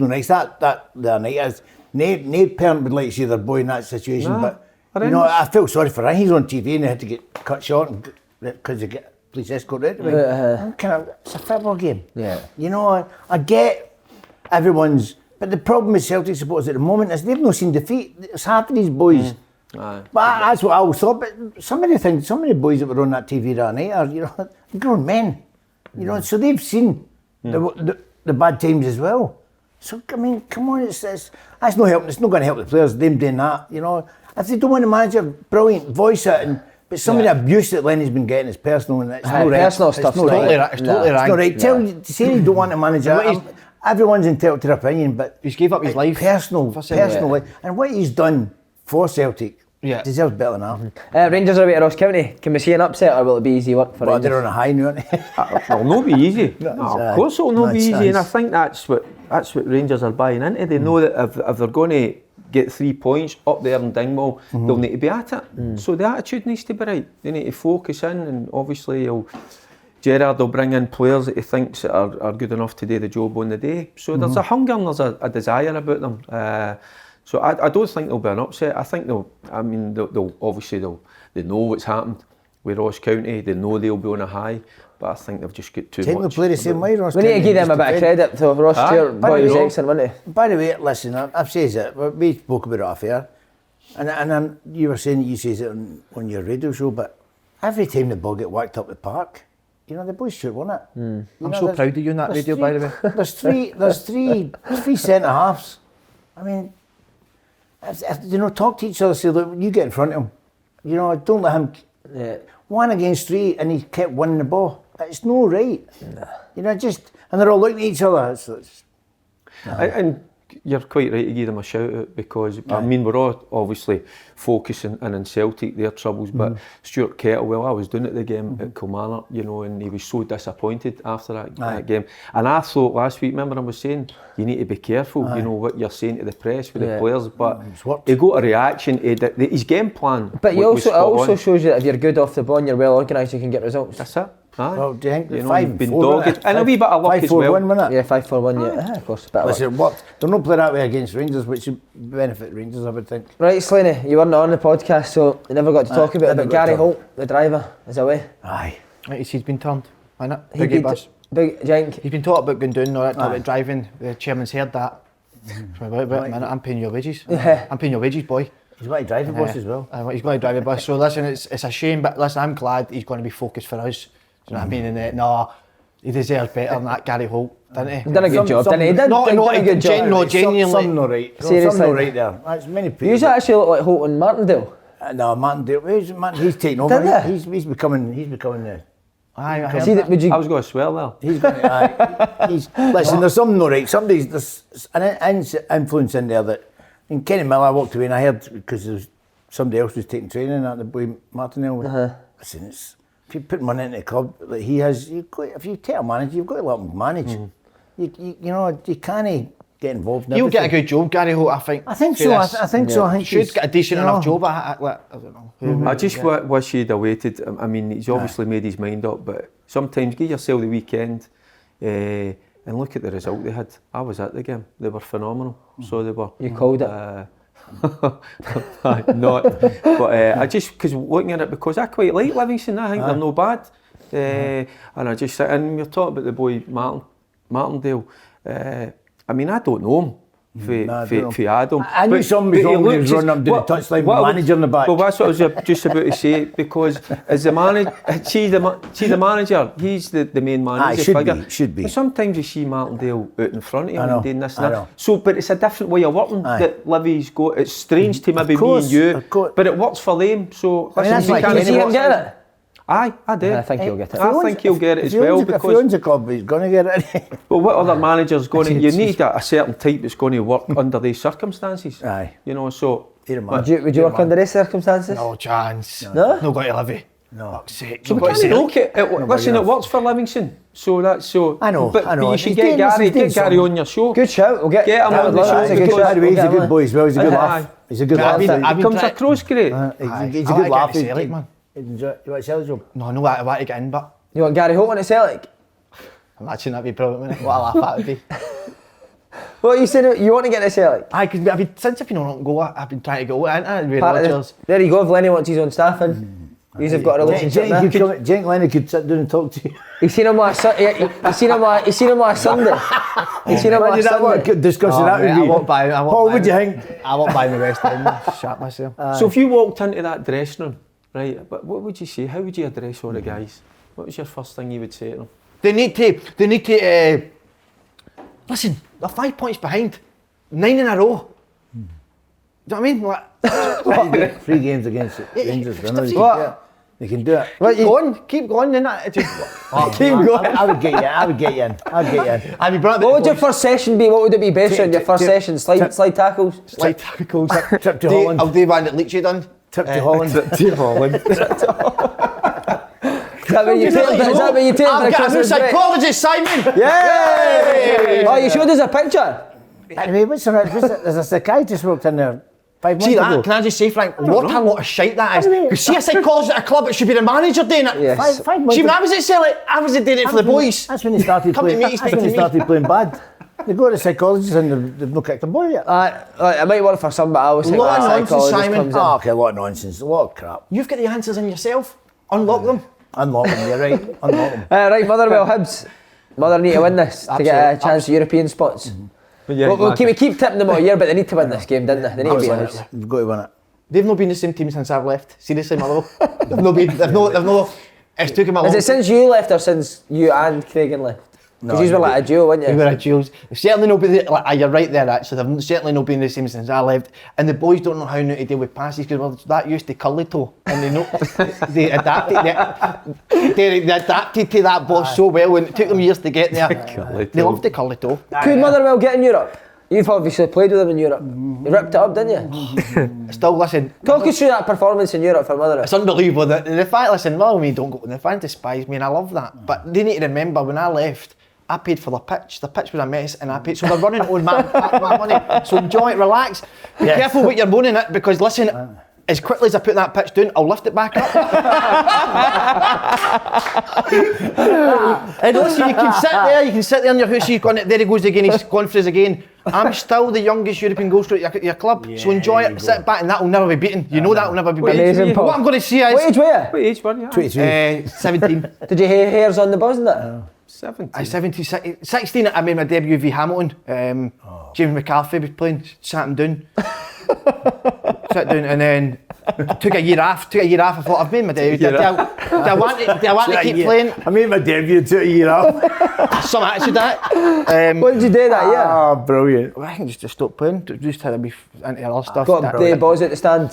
Speaker 4: nice. That night is. No parent would like to see their boy in that situation, but you know, I felt sorry for him. He's on TV and they had to get cut short because they get police escort out of it. It's a football game.
Speaker 1: Yeah.
Speaker 4: You know, I get everyone's, but the problem with Celtic supporters at the moment is they've not seen defeat. It's half of these boys. But that's what I always thought. But some of the boys that were on that TV that night are, you know, grown men. You know, so they've seen the bad times as well. So I mean, come on, that's no helping. It's not going to help the players. Them doing that, you know. If they don't want the manager, brilliant, voice it. But some of the abuse that Lenny's been getting is personal, and it's not right.
Speaker 1: Personal stuff.
Speaker 3: It's totally right. It's not
Speaker 4: right. Say you don't want a manager. Everyone's entitled to their opinion, but
Speaker 3: he's gave up his life.
Speaker 4: Personal life, and what he's done for Celtic deserves better than that.
Speaker 1: Rangers are away to Ross County. Can we see an upset, or will it be easy work for Rangers?
Speaker 4: They're on a high now, aren't they?
Speaker 2: It'll not be easy. Of course it'll not be easy, and I think that's what Rangers are buying into. They know that if they're going to get 3 points up there in Dingwall, they'll need to be at it. So the attitude needs to be right. They need to focus in, and obviously Gerrard will bring in players that he thinks are good enough to do the job on the day. So there's a hunger and there's a desire about them. So I don't think there'll be an upset. I think they'll obviously they know what's happened with Ross County. They know they'll be on a high. But I think they've just got too much.
Speaker 4: They'll play the same way, Ross.
Speaker 1: We need to give them a bit of credit. So Ross Stewart, boy, was excellent, wasn't he?
Speaker 4: By the way, listen, I've said it. We spoke about it off air, and you were saying that you said it on your radio show. But every time the ball get whacked up the park, You know, the boys should won it.
Speaker 3: I'm so proud of you in that radio, by the way.
Speaker 4: There's three centre halves. I mean, you know, talk to each other. Say, look, you get in front of him. You know, don't let him. 1 against 3, and he kept winning the ball. It's no right. Nah. You know, and they're all looking at each other.
Speaker 2: And you're quite right to give them a shout out because I mean we're all obviously focusing in Celtic their troubles, but Stuart Kettlewell, I was doing at the game at Kilmarnock, you know, and he was so disappointed after that game. And I thought last week, remember I was saying you need to be careful, you know, what you're saying to the press with the players, but he got a reaction. His game plan.
Speaker 1: But it also shows you that if you're good off the ball and you're well organised, you can get results.
Speaker 2: That's it.
Speaker 4: Well, do you think
Speaker 2: you've been dogged and a wee bit of luck as
Speaker 4: 5-4-1,
Speaker 2: well.
Speaker 4: wasn't it?
Speaker 1: Yeah, 5-4-1. Yeah, of course.
Speaker 4: Listen, they're not playing that way against Rangers, which would benefit Rangers, I would think.
Speaker 1: Right, Slaney, you weren't on the podcast, so you never got to talk about it. But Gary Holt, the driver, is away.
Speaker 3: Aye. He's been turned, hasn't it?
Speaker 1: Big Jenk.
Speaker 3: He's been talking about going down, all that talk about driving. The chairman's heard that. Wait a minute, I'm paying your wages. I'm paying your wages, boy.
Speaker 4: He's got to drive the bus as well.
Speaker 3: He's going to drive the bus. So listen, it's a shame, but listen, I'm glad he's going to be focused for us. Do you know what I mean? And no, he deserves better than that Gary Holt, didn't he?
Speaker 1: He did a good job, didn't he? He did a good job.
Speaker 3: No, genuinely.
Speaker 4: Something not right.
Speaker 1: Seriously.
Speaker 4: Something not right there. That's many people.
Speaker 1: You actually look like Holt and Martindale.
Speaker 4: No, Martindale. He's taking over. He's becoming the.
Speaker 3: I
Speaker 2: was going to swell there.
Speaker 4: He's going to. Listen, there's something not right. There's an influence in there that. And Kenny Miller walked away, and I heard because somebody else was taking training at the boy Martindale. Listen, if you put money into the club like he has, if you take a manager, you've got to let him manage. You know, you can't get involved in
Speaker 3: He'll
Speaker 4: everything.
Speaker 3: get a good job, Gary Holt, I think.
Speaker 4: I think so. I think so. I think
Speaker 3: should get a decent enough job. I don't know.
Speaker 2: I just wish he'd have waited. I mean, he's obviously made his mind up, but sometimes give yourself the weekend and look at the result they had. I was at the game. They were phenomenal. So they were.
Speaker 1: You called it.
Speaker 2: Not, but I just because looking at it because I quite like Livingston. I think they're no bad, and I just and you're talking about the boy Martindale. I mean, I don't know him. For Adam.
Speaker 4: I knew somebody was running up to the touchline with the manager in the back.
Speaker 2: Well, that's what I was just about to say, because as the manager, see the manager, he's the main manager.
Speaker 4: Should be.
Speaker 2: But sometimes you see Martindale out in front of him and doing this and that. So, but it's a different way of working that Livy's got. It's strange to maybe me and you, but it works for them. So,
Speaker 1: listen, you can't see him get it.
Speaker 2: Aye, I do.
Speaker 1: I think he'll get it.
Speaker 2: I think he'll get it as well.
Speaker 4: If he owns a club, he's going to get it.
Speaker 2: Well, what other manager's going to... You need a certain type that's going to work under these circumstances.
Speaker 4: Aye.
Speaker 2: You know, so...
Speaker 1: Would you work under these circumstances?
Speaker 3: No chance.
Speaker 1: No?
Speaker 3: No going to Livy.
Speaker 4: No.
Speaker 2: So we can't look at... Listen, it works for Livingston. So that's so...
Speaker 4: I know.
Speaker 2: But you should get Gary on your show.
Speaker 1: Good shout. We'll get
Speaker 2: him on the show.
Speaker 4: He's a good boy as well. He's a good laugh. He's a good laugh.
Speaker 2: He comes across great.
Speaker 4: He's a good laugh.
Speaker 3: Celtic, man.
Speaker 4: You want to sell the job?
Speaker 3: No, I want to get in, but...
Speaker 1: You want Gary Holt on at Celtic?
Speaker 3: Imagine that'd be brilliant, wouldn't it? What a laugh that would be.
Speaker 1: What you said, you want to get to Celtic?
Speaker 3: Aye, because since I've been on go, I've been trying to go in with Rodgers.
Speaker 1: There you go, if Lenny wants his own staff in. These have got a relationship there.
Speaker 4: Jenk Lenny could sit down and talk to you.
Speaker 1: He's seen him last Sunday. He's seen him last Sunday.
Speaker 4: Discussing that with me. Paul, what do you think?
Speaker 3: I won't buy my West End. Shut myself.
Speaker 2: So if you walked into that dressing room, right, but what would you say? How would you address all the guys? What was your first thing you would say to them?
Speaker 3: They need to listen, they're 5 points behind. 9 in a row. Do you know what I mean?
Speaker 4: 3 games against Rangers. They can do it.
Speaker 3: Keep going. Then
Speaker 4: keep going. I would get you in.
Speaker 1: What would your first session be? What would it be based on your first session? Slide tackles?
Speaker 3: Slide tackles.
Speaker 4: Trip to Holland.
Speaker 3: I'll do one that Leachy done.
Speaker 4: Trip to Holland.
Speaker 2: Is
Speaker 1: that what you take?
Speaker 3: I've got a new psychologist, Simon.
Speaker 1: Yay! Oh, you showed us a picture.
Speaker 4: Anyway, there's a psychiatrist walked in there 5 months
Speaker 3: See that?
Speaker 4: ago.
Speaker 3: Can I just say, Frank, what a lot of shite that is. Because see a psychologist at a club, it should be the manager doing it.
Speaker 1: Yes.
Speaker 4: 5 months
Speaker 3: See, when I was at Celtic, I was doing it for the boys.
Speaker 4: That's when they started playing. That's when they started playing bad. They go to the psychologist and they've not kicked the ball yet.
Speaker 1: It might work for some, but I always think
Speaker 3: Lot of
Speaker 1: that
Speaker 3: nonsense,
Speaker 1: psychologist
Speaker 3: Simon.
Speaker 1: comes in.
Speaker 4: Okay, a lot of nonsense, a lot of crap.
Speaker 3: You've got the answers in yourself. Unlock them.
Speaker 4: Unlock them, you're right. Unlock them.
Speaker 1: Right, Motherwell Hibs. Mother need to win this to get a chance at European spots. We'll keep tipping them all year, but they need to win this game, don't they? They need to beat Hibs.
Speaker 4: You've got to win it.
Speaker 3: They've not been the same team since I've left. Seriously, Motherwell. They've not It's took him a long
Speaker 1: Is it since you left or since you and Craig left? Because you were like a duo, weren't you?
Speaker 3: We were a duos. Certainly not been, you're right there actually, they've certainly not been the same since I left. And the boys don't know how now to deal with passes because we're that used to curly toe. And they know, they adapted to that ball so well and it took them years to get there. They love the curly toe.
Speaker 1: Could Motherwell get in Europe? You've obviously played with them in Europe. You ripped it up, didn't you?
Speaker 3: Still, listen.
Speaker 1: Talk us through that performance in Europe for Motherwell.
Speaker 3: It's unbelievable. The fact, listen, well, me don't go, the fans despise me and I love that. But they need to remember when I left, I paid for the pitch. The pitch was a mess and I paid, so they're running on my money. So enjoy it, relax. Be careful what you're moaning at because listen, as quickly as I put that pitch down, I'll lift it back up. And listen, you can sit there in your house, you've gone, there he goes again, he's gone for us again. I'm still the youngest European goal scorer at your club, so enjoy it, sit back and that will never be beaten. You know that will never be beaten.
Speaker 1: Amazing,
Speaker 3: What I'm going to say is...
Speaker 1: What age were you?
Speaker 2: What age were you?
Speaker 3: 22. 17.
Speaker 1: Did you have hairs on the buzz and that?
Speaker 2: 17.
Speaker 3: 16, I made my debut v Hamilton. James McCarthy was playing, sat him down. Sat down and then took a year off. I thought, I've made my debut. Do I want to keep playing?
Speaker 4: I made my debut, took a year off.
Speaker 3: Some attitude that.
Speaker 1: What did you do that year?
Speaker 4: Oh, brilliant.
Speaker 3: I think just stopped playing. Just had to be into other stuff.
Speaker 1: Got the balls out the stand.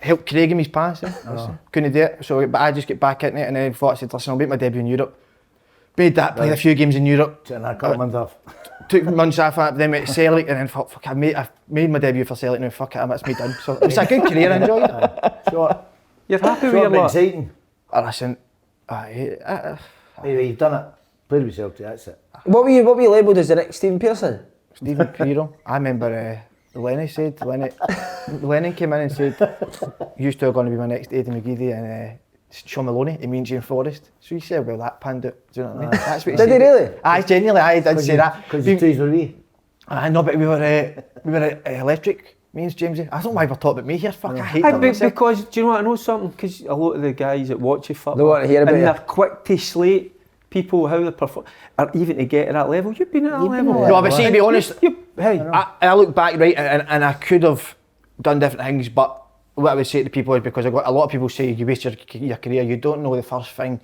Speaker 3: Helped Craig in his passing. Couldn't do it. So, but I just get back into it and then thought, I said, listen, I'll make my debut in Europe. Made that, played a few games in Europe.
Speaker 4: And I cut a month off.
Speaker 3: Took months off, then went to Celtic and then thought, fuck, I've made my debut for Celtic now, fuck it, that's me done. So it's a good career, I enjoyed it.
Speaker 4: Sure.
Speaker 2: You're happy with
Speaker 4: Sure,
Speaker 2: your lot?
Speaker 4: exciting.
Speaker 3: Listen,
Speaker 4: Anyway, you've done it. Played with Celtic, that's it.
Speaker 1: What were you labelled as the next Stephen Pearson?
Speaker 3: Stephen Pirro, I remember Lenny came in and said, you two are going to be my next Eddie McGeady and Sean Maloney, he means Jane Forrest. So he said, well, that panned out. Do you know what I mean? That's what he
Speaker 1: Did he really?
Speaker 3: Aye, genuinely, I did say that.
Speaker 4: Because the twos were wee.
Speaker 3: No, but we were electric. Me and Jamesy. I don't know why we're talking about me here. Fuck, I hate that.
Speaker 2: Because, do you know what, I know something? Because a lot of the guys that watch you football,
Speaker 1: they want to hear about
Speaker 2: and
Speaker 1: you.
Speaker 2: they're quick to slate people, how they perform, or even to get to that level. You've been at that level.
Speaker 3: No, but see, to be honest,
Speaker 2: hey,
Speaker 3: I look back, right, and I could have done different things, but what I would say to people is because I got a lot of people say you waste your career, you don't know the first thing.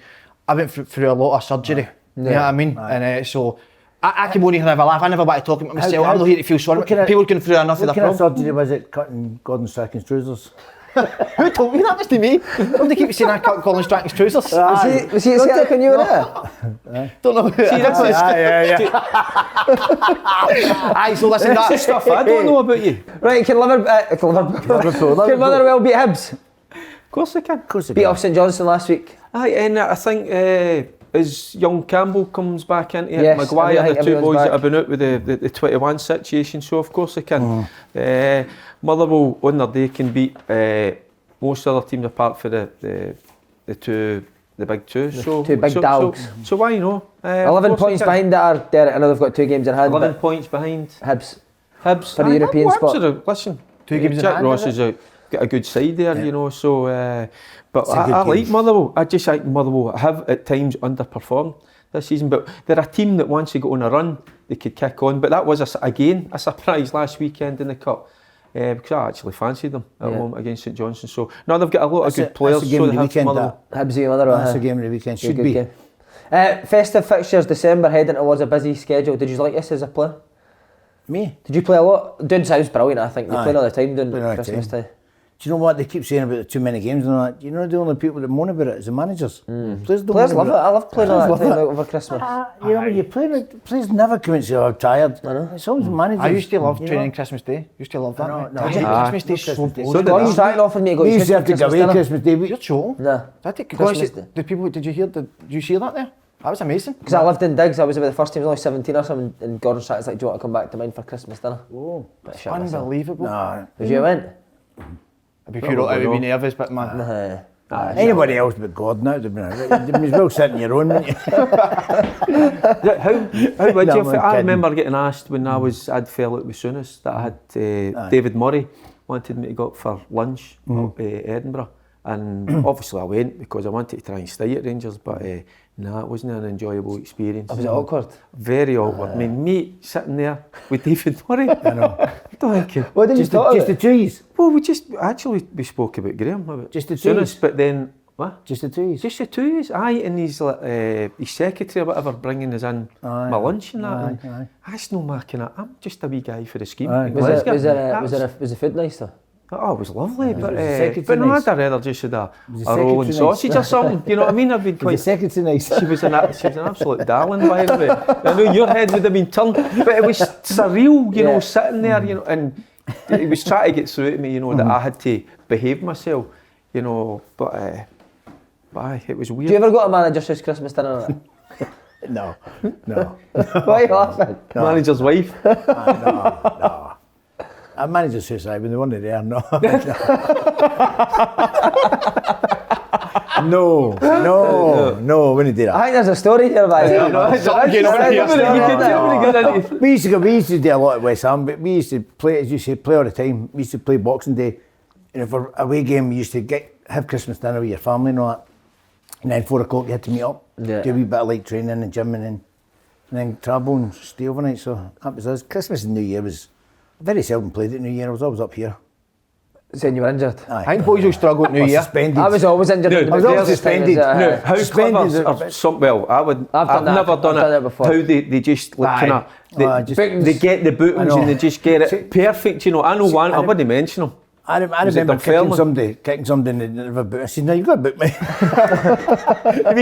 Speaker 3: I went through a lot of surgery, you know what I mean? And so I came on here and have a laugh. I never want to talk about myself. I'm not here to feel sorry. People going through enough of their problem.
Speaker 4: What kind of surgery was it, cutting Gordon Strachan's trousers?
Speaker 3: Who told me? That was to me. Don't they keep saying I cut Colin Strachan's trousers?
Speaker 1: Was he at Celtic when you were there?
Speaker 3: Don't know.
Speaker 2: see, that's
Speaker 3: Aye, so listen, that
Speaker 2: stuff I don't know about you.
Speaker 1: Right, can Motherwell beat Hibs?
Speaker 2: Of course they can.
Speaker 1: Beat off St Johnstone last week.
Speaker 2: Aye, and I think as young Campbell comes back into it,
Speaker 1: Yes,
Speaker 2: Maguire, the two
Speaker 1: everyone's
Speaker 2: boys
Speaker 1: back.
Speaker 2: that have been out with the 21 situation, so of course they can. Motherwell on their day can beat most other teams apart for the big two. So
Speaker 1: two big dogs.
Speaker 2: So why not?
Speaker 1: 11 points behind that, Derek. I know they've got 2 games in hand.
Speaker 2: 11 points behind
Speaker 1: Hibs.
Speaker 2: For
Speaker 1: the European spot.
Speaker 2: Listen,
Speaker 3: 2 games in
Speaker 2: Jack
Speaker 3: hand.
Speaker 2: Ross has got a good side there, you know. So, but I like Motherwell. I just think Motherwell have at times underperformed this season. But they're a team that once they go on a run, they could kick on. But that was again a surprise last weekend in the cup. Because I actually fancied them at home against St Johnstone. So now they've got a lot of good players.
Speaker 4: That's a game of the weekend.
Speaker 1: Hibs v Motherwell.
Speaker 4: That's a game of the weekend. Should
Speaker 1: Good
Speaker 4: be.
Speaker 1: game. Festive fixtures, December heading towards a busy schedule. Did you like this as a player?
Speaker 4: Me?
Speaker 1: Did you play a lot? Doing sounds brilliant, I think. You
Speaker 4: Aye.
Speaker 1: play all the time doing
Speaker 4: Play all the
Speaker 1: Christmas
Speaker 4: time.
Speaker 1: time.
Speaker 4: Do you know what they keep saying about the too many games and all that? You know the only people that moan about it is the managers. Players don't
Speaker 1: Players
Speaker 4: moan
Speaker 1: love it.
Speaker 4: about
Speaker 1: I love playing all that
Speaker 4: Players
Speaker 1: time
Speaker 4: love it.
Speaker 1: out over Christmas.
Speaker 4: You know when you play, players never come and say, "Oh, I'm tired."
Speaker 1: I know.
Speaker 4: It's always managers.
Speaker 3: I used to love
Speaker 4: you know.
Speaker 3: training Christmas Day. Used to love that.
Speaker 4: No,
Speaker 3: mate.
Speaker 4: no,
Speaker 3: Christmas Day so
Speaker 4: Christmas Day.
Speaker 3: boring.
Speaker 1: Gordon Strachan offered me to go
Speaker 4: We
Speaker 1: to
Speaker 4: used to have to go
Speaker 1: Christmas
Speaker 4: away
Speaker 1: dinner.
Speaker 4: Christmas Day.
Speaker 3: You're joking.
Speaker 1: No.
Speaker 3: Christmas Day. Did you hear did you see that there? That was amazing.
Speaker 1: Because I lived in Diggs, I was with the first team, I was only 17 or something, and Gordon Strachan's like, do you want to come back to mine for Christmas dinner?
Speaker 4: Oh,
Speaker 1: But shit myself.
Speaker 3: Unbelievable.
Speaker 4: no.
Speaker 1: Did you went?
Speaker 3: I'd be pure, I would be nervous, but man.
Speaker 4: Anybody else but Gordon, that would have been alright. You may as well sit on your own, wouldn't you?
Speaker 2: How would
Speaker 4: No,
Speaker 2: you
Speaker 4: I'm
Speaker 2: feel? I
Speaker 4: kidding.
Speaker 2: remember getting asked when I'd fell out with Souness that I had David Murray wanted me to go up for lunch up Edinburgh, and obviously I went because I wanted to try and stay at Rangers, but nah, it wasn't an enjoyable experience.
Speaker 1: Was it awkward?
Speaker 2: Very awkward. I mean, me sitting there with David Murray. I know.
Speaker 1: What did you
Speaker 4: Just
Speaker 1: talk
Speaker 4: the
Speaker 1: about?
Speaker 4: trees.
Speaker 2: Well, we spoke about Graham, about
Speaker 4: Just the
Speaker 2: Souness,
Speaker 4: trees.
Speaker 2: but then What?
Speaker 4: Just the two of you?
Speaker 2: Just the two of us, aye, and his secretary or whatever bringing us in my lunch and that. And that's no marking it. I'm just a wee guy for the scheme.
Speaker 1: Was the food nice though?
Speaker 2: Oh, it was lovely, but
Speaker 4: secretary
Speaker 2: no,
Speaker 4: nice?
Speaker 2: I'd rather just had a
Speaker 4: secretary
Speaker 2: rolling
Speaker 4: nice?
Speaker 2: sausage or something. You know what I mean? I've been
Speaker 4: Was
Speaker 2: quite.
Speaker 4: the secretary nice?
Speaker 2: She was an absolute darling, by the way. I know your head would have been turned, but it was surreal, you know, sitting there, you know, and he was trying to get through to me, you know, that I had to behave myself, you know, but aye, it was weird.
Speaker 1: Do you ever go to manager's house Christmas dinner?
Speaker 4: No.
Speaker 1: Why are you laughing?
Speaker 2: No. Manager's wife.
Speaker 4: No. I manager's house, when they weren't there, no. No, when he did that.
Speaker 1: I think there's a story here, by
Speaker 4: We used to do a lot at West Ham, but we used to play, as you say, play all the time. We used to play Boxing Day, and for a away game, we used to have Christmas dinner with your family and all that. And then 4 o'clock you had to meet up, do a wee bit of light training in the gym, and then travel and stay overnight. So that was us. Christmas and New Year was very seldom played at New Year. I was always up here.
Speaker 1: Saying you were injured?
Speaker 4: Aye.
Speaker 3: I think boys will struggle at New Year.
Speaker 4: Suspended.
Speaker 1: I was always injured.
Speaker 2: No,
Speaker 1: I was always
Speaker 4: suspended.
Speaker 2: No, how
Speaker 4: Suspended
Speaker 2: clever or some, well, I've never done it
Speaker 1: before.
Speaker 2: How they just like kind of they get the bookings and they just get it perfect, you know. I know one, I wouldn't mention them.
Speaker 4: I remember kicking somebody and they never booked. I said, no, you've got to book me.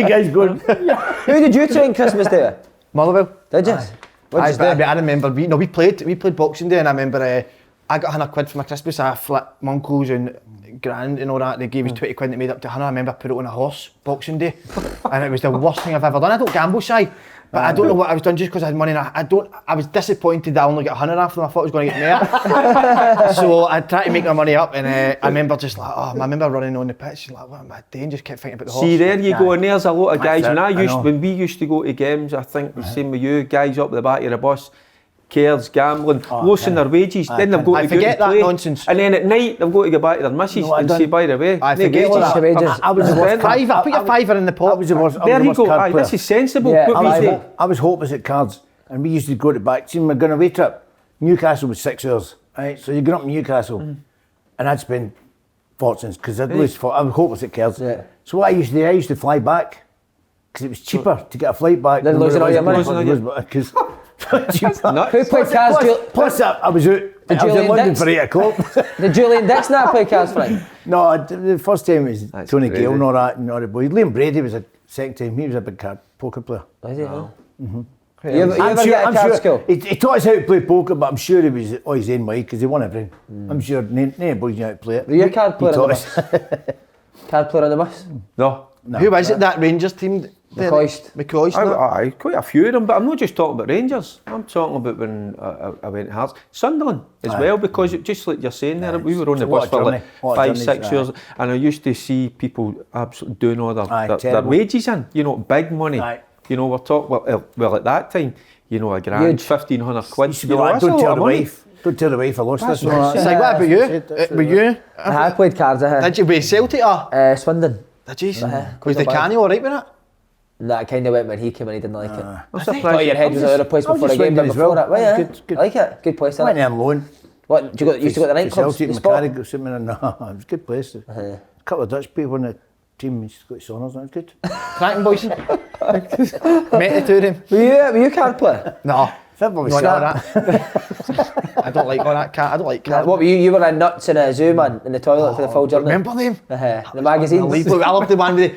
Speaker 4: You guys going?
Speaker 1: Who did you train Christmas Day with?
Speaker 3: Motherwell.
Speaker 1: Did you?
Speaker 3: I remember, we played Boxing Day, and I remember I got £100 for my Christmas. I flipped my uncles and grand and all that. They gave us 20 quid and it made up to 100. I remember I put it on a horse Boxing Day, and it was the worst thing I've ever done. I don't gamble, shy, but I don't know what I was doing just because I had money. And I was disappointed that I only got 100 after them. I thought I was going to get more. So I tried to make my money up, and I remember just like, I remember running on the pitch, like, what am I doing? Just kept thinking about the horse.
Speaker 2: See, there you go, and there's a lot of guys. When we used to go to games, I think the same with you, guys up the back of the bus, cares, gambling, losing their wages, then they've got to
Speaker 3: forget
Speaker 2: go
Speaker 3: that
Speaker 2: play,
Speaker 3: nonsense.
Speaker 2: and then at night they've got to go back to their missus and say, by the way,
Speaker 3: I forget all that.
Speaker 1: I
Speaker 4: was the worst.
Speaker 3: Fiver, put your fiver in the pot.
Speaker 4: I was the worst.
Speaker 2: There you go, this is sensible.
Speaker 1: Yeah,
Speaker 4: I was hopeless at cards, and we used to go to back. See, we're going away trip. Newcastle was 6 hours, right? So you get up in Newcastle, and I'd spend fortunes because I was hopeless at cards.
Speaker 1: Yeah.
Speaker 4: So what I used to do, I used to fly back because it was cheaper to get a flight back
Speaker 1: than losing all your money.
Speaker 4: Because
Speaker 1: who played cards?
Speaker 4: Plus, I was out. I was in London for 8 o'clock.
Speaker 1: Did Julian Dix not play cards for him?
Speaker 4: No, the first time was Tony Gale and all that, and all the boys. Liam Brady was a second time. He was a big poker player.
Speaker 1: Was he? Wow. You ever get a card skill?
Speaker 4: He taught us how to play poker, but I'm sure he was on his own way because he won everything. I'm sure none of the boys knew how to play it.
Speaker 1: Were you a card player on the bus? Card player on the bus?
Speaker 2: No.
Speaker 3: Who was it, that Rangers team?
Speaker 2: McCoist. Quite a few of them, but I'm not just talking about Rangers. I'm talking about when I went to Hearts. Sunderland as well, because just like you're saying there, we were on the bus for like 5-6 years, and I used to see people absolutely doing all their wages in, you know, big money. You know, we're talking, well at that time, you know, a grand, 1,500 quid.
Speaker 4: You know, don't tell the wife. Don't tell the wife I lost this one.
Speaker 3: It's like, what about you? Were you?
Speaker 1: I played cards.
Speaker 3: Did you be Celtic or?
Speaker 1: Swindon.
Speaker 3: Did you? Was the canny alright with it?
Speaker 1: No, I kind of went when he came in, he didn't like it.
Speaker 2: I
Speaker 1: thought your head was out of place before a game, but before it, well, good. I like it, good place.
Speaker 4: I went there on loan.
Speaker 1: What, you used to go to the nightclubs?
Speaker 4: Celtic, Macari, no, it was a good place. A couple of Dutch people in the team used to go to saunas, that was good.
Speaker 3: Cracking boys. Met the two of them.
Speaker 1: Were you a card player?
Speaker 3: No.
Speaker 4: Football was
Speaker 3: that. I don't like all that cat. I don't like cat.
Speaker 1: What were you? You were in nuts in a zoo, man, in the toilet for the full journey.
Speaker 3: Remember them?
Speaker 1: The magazines.
Speaker 3: I loved the one with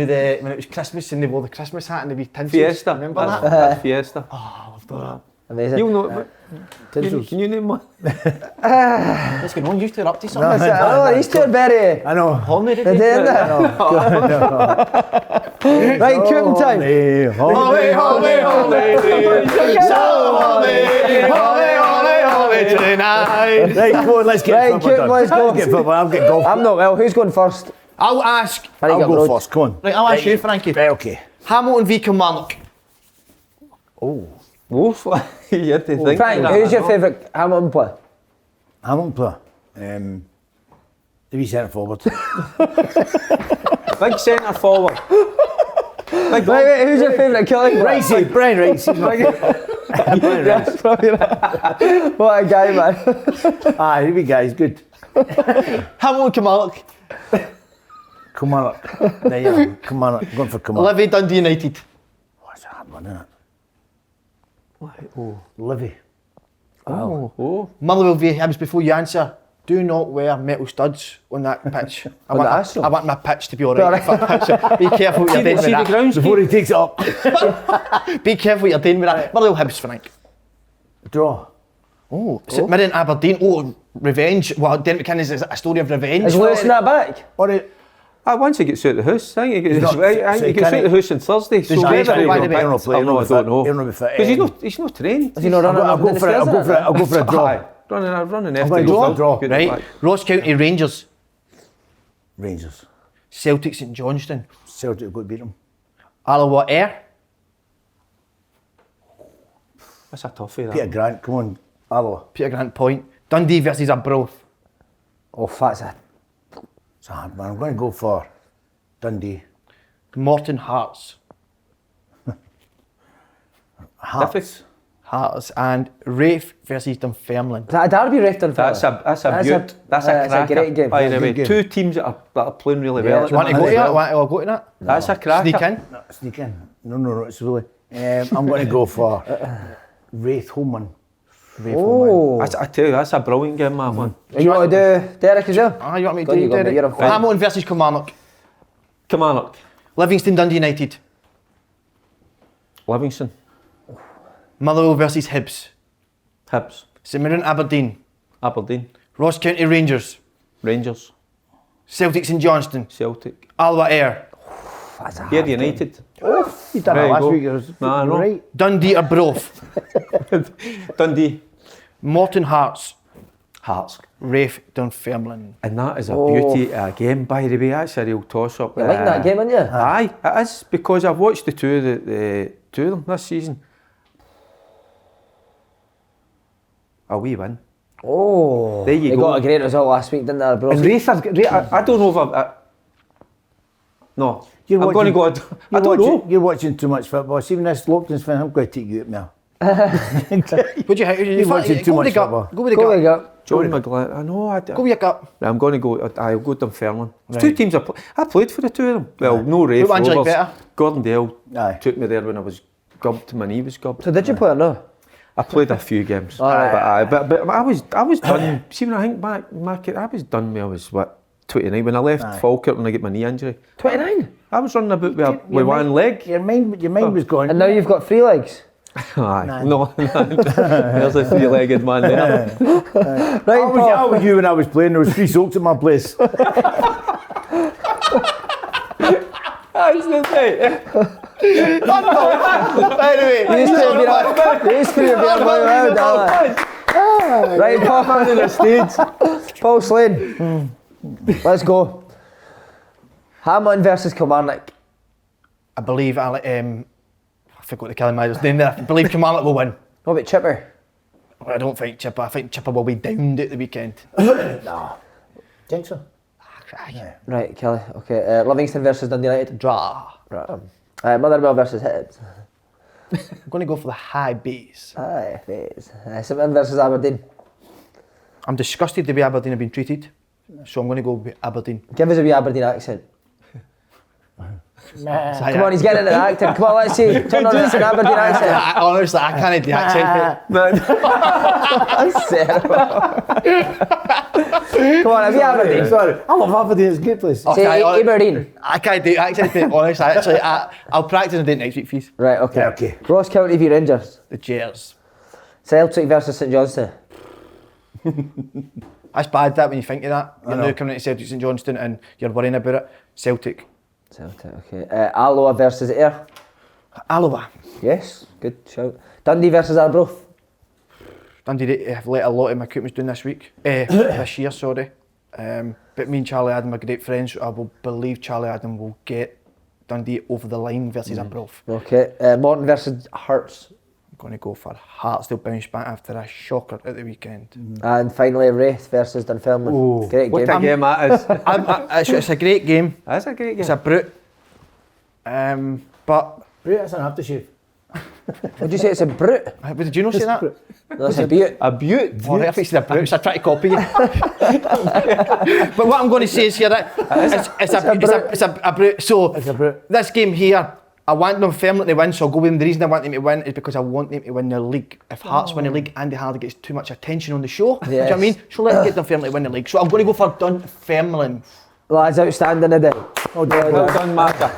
Speaker 3: the when it was Christmas and they wore the Christmas hat and the wee tinsels.
Speaker 2: Fiesta.
Speaker 3: Remember that?
Speaker 2: Fiesta.
Speaker 3: Oh, I loved all that.
Speaker 1: Amazing.
Speaker 2: You'll know. Can you name one?
Speaker 3: What's going on? You two are up to something.
Speaker 1: Oh, these two are very.
Speaker 4: I know.
Speaker 3: Horny,
Speaker 1: They're doing that. Right, cooking time.
Speaker 3: Holy, holy, holy. So holy tonight.
Speaker 4: Right, come on, let's get football.
Speaker 1: Let's go.
Speaker 4: I'll get golf.
Speaker 1: I'm not well. Who's going first?
Speaker 3: I'll ask.
Speaker 4: I'll go first, come on.
Speaker 3: Right, I'll ask you, Frankie.
Speaker 4: Right, okay.
Speaker 3: Hamilton v Kilmarnock.
Speaker 2: Oh. Wolf. You had to think.
Speaker 1: Frank, who's your favourite Hamilton player?
Speaker 4: Hamilton player? The wee centre forward.
Speaker 2: Big centre forward.
Speaker 1: Wait, who's your favourite killing player?
Speaker 4: Ricey, Brian Ricey. Brian Ricey.
Speaker 1: What a guy, man.
Speaker 4: Aye, the wee guy's good.
Speaker 3: Hamilton Kilmarnock.
Speaker 4: Kilmarnock. There you are. Kilmarnock. I'm going for Kilmarnock.
Speaker 3: Livy, Dundee United.
Speaker 4: What's a hard one, isn't it?
Speaker 2: Oh.
Speaker 4: Livy.
Speaker 2: Oh.
Speaker 3: Motherwell v Hibs, before you answer, do not wear metal studs on that pitch. I want my pitch to be alright. Be careful what you're doing with that.
Speaker 4: Before he takes it up.
Speaker 3: Be careful what you're doing with that. Motherwell Hibs, Frank.
Speaker 4: Draw.
Speaker 3: Oh, St Mirren Aberdeen. Oh, revenge. Well, Dermot McKinnon is a story of revenge.
Speaker 1: Is Lewis in that back?
Speaker 2: Once he gets out of the house, I think he gets out of the house on Thursday. So whether he will pick, I don't know. Because he's not trained.
Speaker 1: Is he not running?
Speaker 4: I'll go for a draw.
Speaker 2: Running
Speaker 4: I'm
Speaker 2: after
Speaker 4: going to draw.
Speaker 3: Right. Ross County Rangers.
Speaker 4: Rangers.
Speaker 3: Celtic St Johnstone.
Speaker 4: Celtic have got to beat them.
Speaker 3: Alloa Ayr.
Speaker 2: That's a toughie, that.
Speaker 4: Peter Grant, come on. Alloa.
Speaker 3: Peter Grant Point. Dundee versus Arbroath.
Speaker 1: Oh, that's a...
Speaker 4: It's a hard one. I'm going to go for Dundee.
Speaker 3: Morton Hearts.
Speaker 4: Hearts.
Speaker 3: Hearts and Rafe versus Dunfermline.
Speaker 1: Is that a derby, Rafe Dunfermline?
Speaker 2: That's a beaut. That's a cracker.
Speaker 1: great game.
Speaker 2: By the way,
Speaker 4: game.
Speaker 2: two teams that are playing really well.
Speaker 3: Want to go to that? Want to go to that?
Speaker 2: That's a cracker.
Speaker 3: Sneak in?
Speaker 4: No, sneak in. No, it's really. I'm going to go for Wraith home one.
Speaker 2: I tell you, that's a brilliant game, that one.
Speaker 1: You want to do Derek as well?
Speaker 3: You want me to do Derek? Hamilton versus Kilmarnock.
Speaker 2: Kilmarnock.
Speaker 3: Livingston Dundee United.
Speaker 2: Livingston.
Speaker 3: Motherwell versus Hibs.
Speaker 2: Hibs.
Speaker 3: St Mirren Aberdeen.
Speaker 2: Aberdeen.
Speaker 3: Ross County Rangers.
Speaker 2: Rangers.
Speaker 3: Celtic St Johnstone.
Speaker 2: Celtic.
Speaker 3: Alloa Ayr.
Speaker 2: Here United.
Speaker 4: You done that last week.
Speaker 2: I know.
Speaker 4: Right.
Speaker 3: Dundee Arbroath.
Speaker 2: Dundee.
Speaker 3: Morton Hearts.
Speaker 2: Hearts.
Speaker 3: Rafe Dunfermline.
Speaker 2: And that is a beauty of a game, by the way. That's a real toss-up.
Speaker 1: You like that game, aren't you?
Speaker 2: Aye, it is, because I've watched the two of them this season. A wee win.
Speaker 1: Oh,
Speaker 2: there you
Speaker 1: they
Speaker 2: go.
Speaker 1: got a great result last week, didn't they?
Speaker 2: And Rafe, I don't know if I've... No, I'm going to go... I don't know.
Speaker 4: You're watching too much football. See, when this Lopton's fan, I'm going to take you out now.
Speaker 3: Would you're
Speaker 4: watching too much football.
Speaker 3: Go with the gut.
Speaker 2: John McGlynn. I know.
Speaker 3: Go with your gut.
Speaker 2: I'm going to go... I'll go Dunfermline. There's two teams I played for the two of them. Well, no Rafe.
Speaker 3: Who ones you like better?
Speaker 2: Gordon Dale
Speaker 4: Aye.
Speaker 2: took me there when I was gubbed. My knee was gubbed.
Speaker 1: So did you play or no?
Speaker 2: I played a few games, but I was done. See, when I think back, I was done when I was 29 when I left Falkirk when I get my knee injury.
Speaker 1: 29.
Speaker 2: I was running about with one leg.
Speaker 4: Your mind was gone.
Speaker 1: And now you've got 3 legs.
Speaker 2: Aye, no, there's a 3-legged man there.
Speaker 1: Right,
Speaker 4: I was you when I was playing. There was 3 soaks at my place.
Speaker 2: That's the thing.
Speaker 1: These three have been around. Right, Paul on the stage. Paul Slane. Let's go. Hamilton versus Kilmarnock.
Speaker 3: I believe I forgot the Kilmarnock's name there. I believe Kilmarnock will win.
Speaker 1: What about Chipper?
Speaker 3: I don't think Chipper. I think Chipper will be downed at the weekend.
Speaker 4: No. Think so?
Speaker 3: Yeah.
Speaker 1: Right, Kelly. Okay, Livingston versus Dundee United.
Speaker 3: Draw.
Speaker 1: Right. Motherwell versus Hibs.
Speaker 3: I'm going to go for the high base.
Speaker 1: Aye, Hibs. St Mirren versus Aberdeen.
Speaker 3: I'm disgusted the way Aberdeen have been treated, so I'm going to go with Aberdeen.
Speaker 1: Give us a wee Aberdeen accent.
Speaker 4: Nah.
Speaker 1: Come on, he's getting into the acting. Come on, let's see. Turn on an Aberdeen accent.
Speaker 3: Honestly, I can't do the accent.
Speaker 1: That's terrible. Come on, a wee Aberdeen.
Speaker 4: Sorry, I love Aberdeen. It's a good place.
Speaker 1: Say Aberdeen.
Speaker 3: I can't do accent, mate, honestly. Actually, I'll practice and do it next week, please.
Speaker 1: Right, okay.
Speaker 4: Okay.
Speaker 1: Ross County v Rangers.
Speaker 3: The chairs.
Speaker 1: Celtic versus St Johnstone.
Speaker 3: That's bad, that, when you think of that. You're now coming into Celtic St Johnstone and you're worrying about it. Celtic.
Speaker 1: Okay. Alloa versus Ayr.
Speaker 3: Alloa.
Speaker 1: Yes, good shout. Dundee versus Arbroath.
Speaker 3: Dundee have let a lot of my equipment down this week. This year, sorry. But me and Charlie Adam are great friends. I will believe Charlie Adam will get Dundee over the line versus Arbroath.
Speaker 1: Okay. Morton versus Hearts.
Speaker 3: I'm going to go for Hearts. They'll bounce back after a shocker at the weekend.
Speaker 1: And finally, Wraith versus Dunfermline.
Speaker 3: Ooh.
Speaker 1: Great
Speaker 2: What
Speaker 1: game.
Speaker 2: a game that is.
Speaker 3: It's a great game.
Speaker 2: That's a great game.
Speaker 3: It's a brute. But
Speaker 4: Right, that's an aftershave.
Speaker 1: Would you say it's a brute?
Speaker 3: Did you not say that?
Speaker 1: No, it's a beaut.
Speaker 2: A beaut.
Speaker 3: Oh, I think it's a brute, so I try to copy you. But what I'm going to say is here that it's a brute. So
Speaker 4: It's a brute.
Speaker 3: this game here, I want them firmly to win, so I'll go with them. The reason I want them to win is because I want them to win the league. If Hearts win the league, Andy Hardy gets too much attention on the show. Do you know what I mean? So let's get them firmly to win the league. So I'm going to go for Dunfermline.
Speaker 1: Lads, outstanding today.
Speaker 2: Well done, Martha.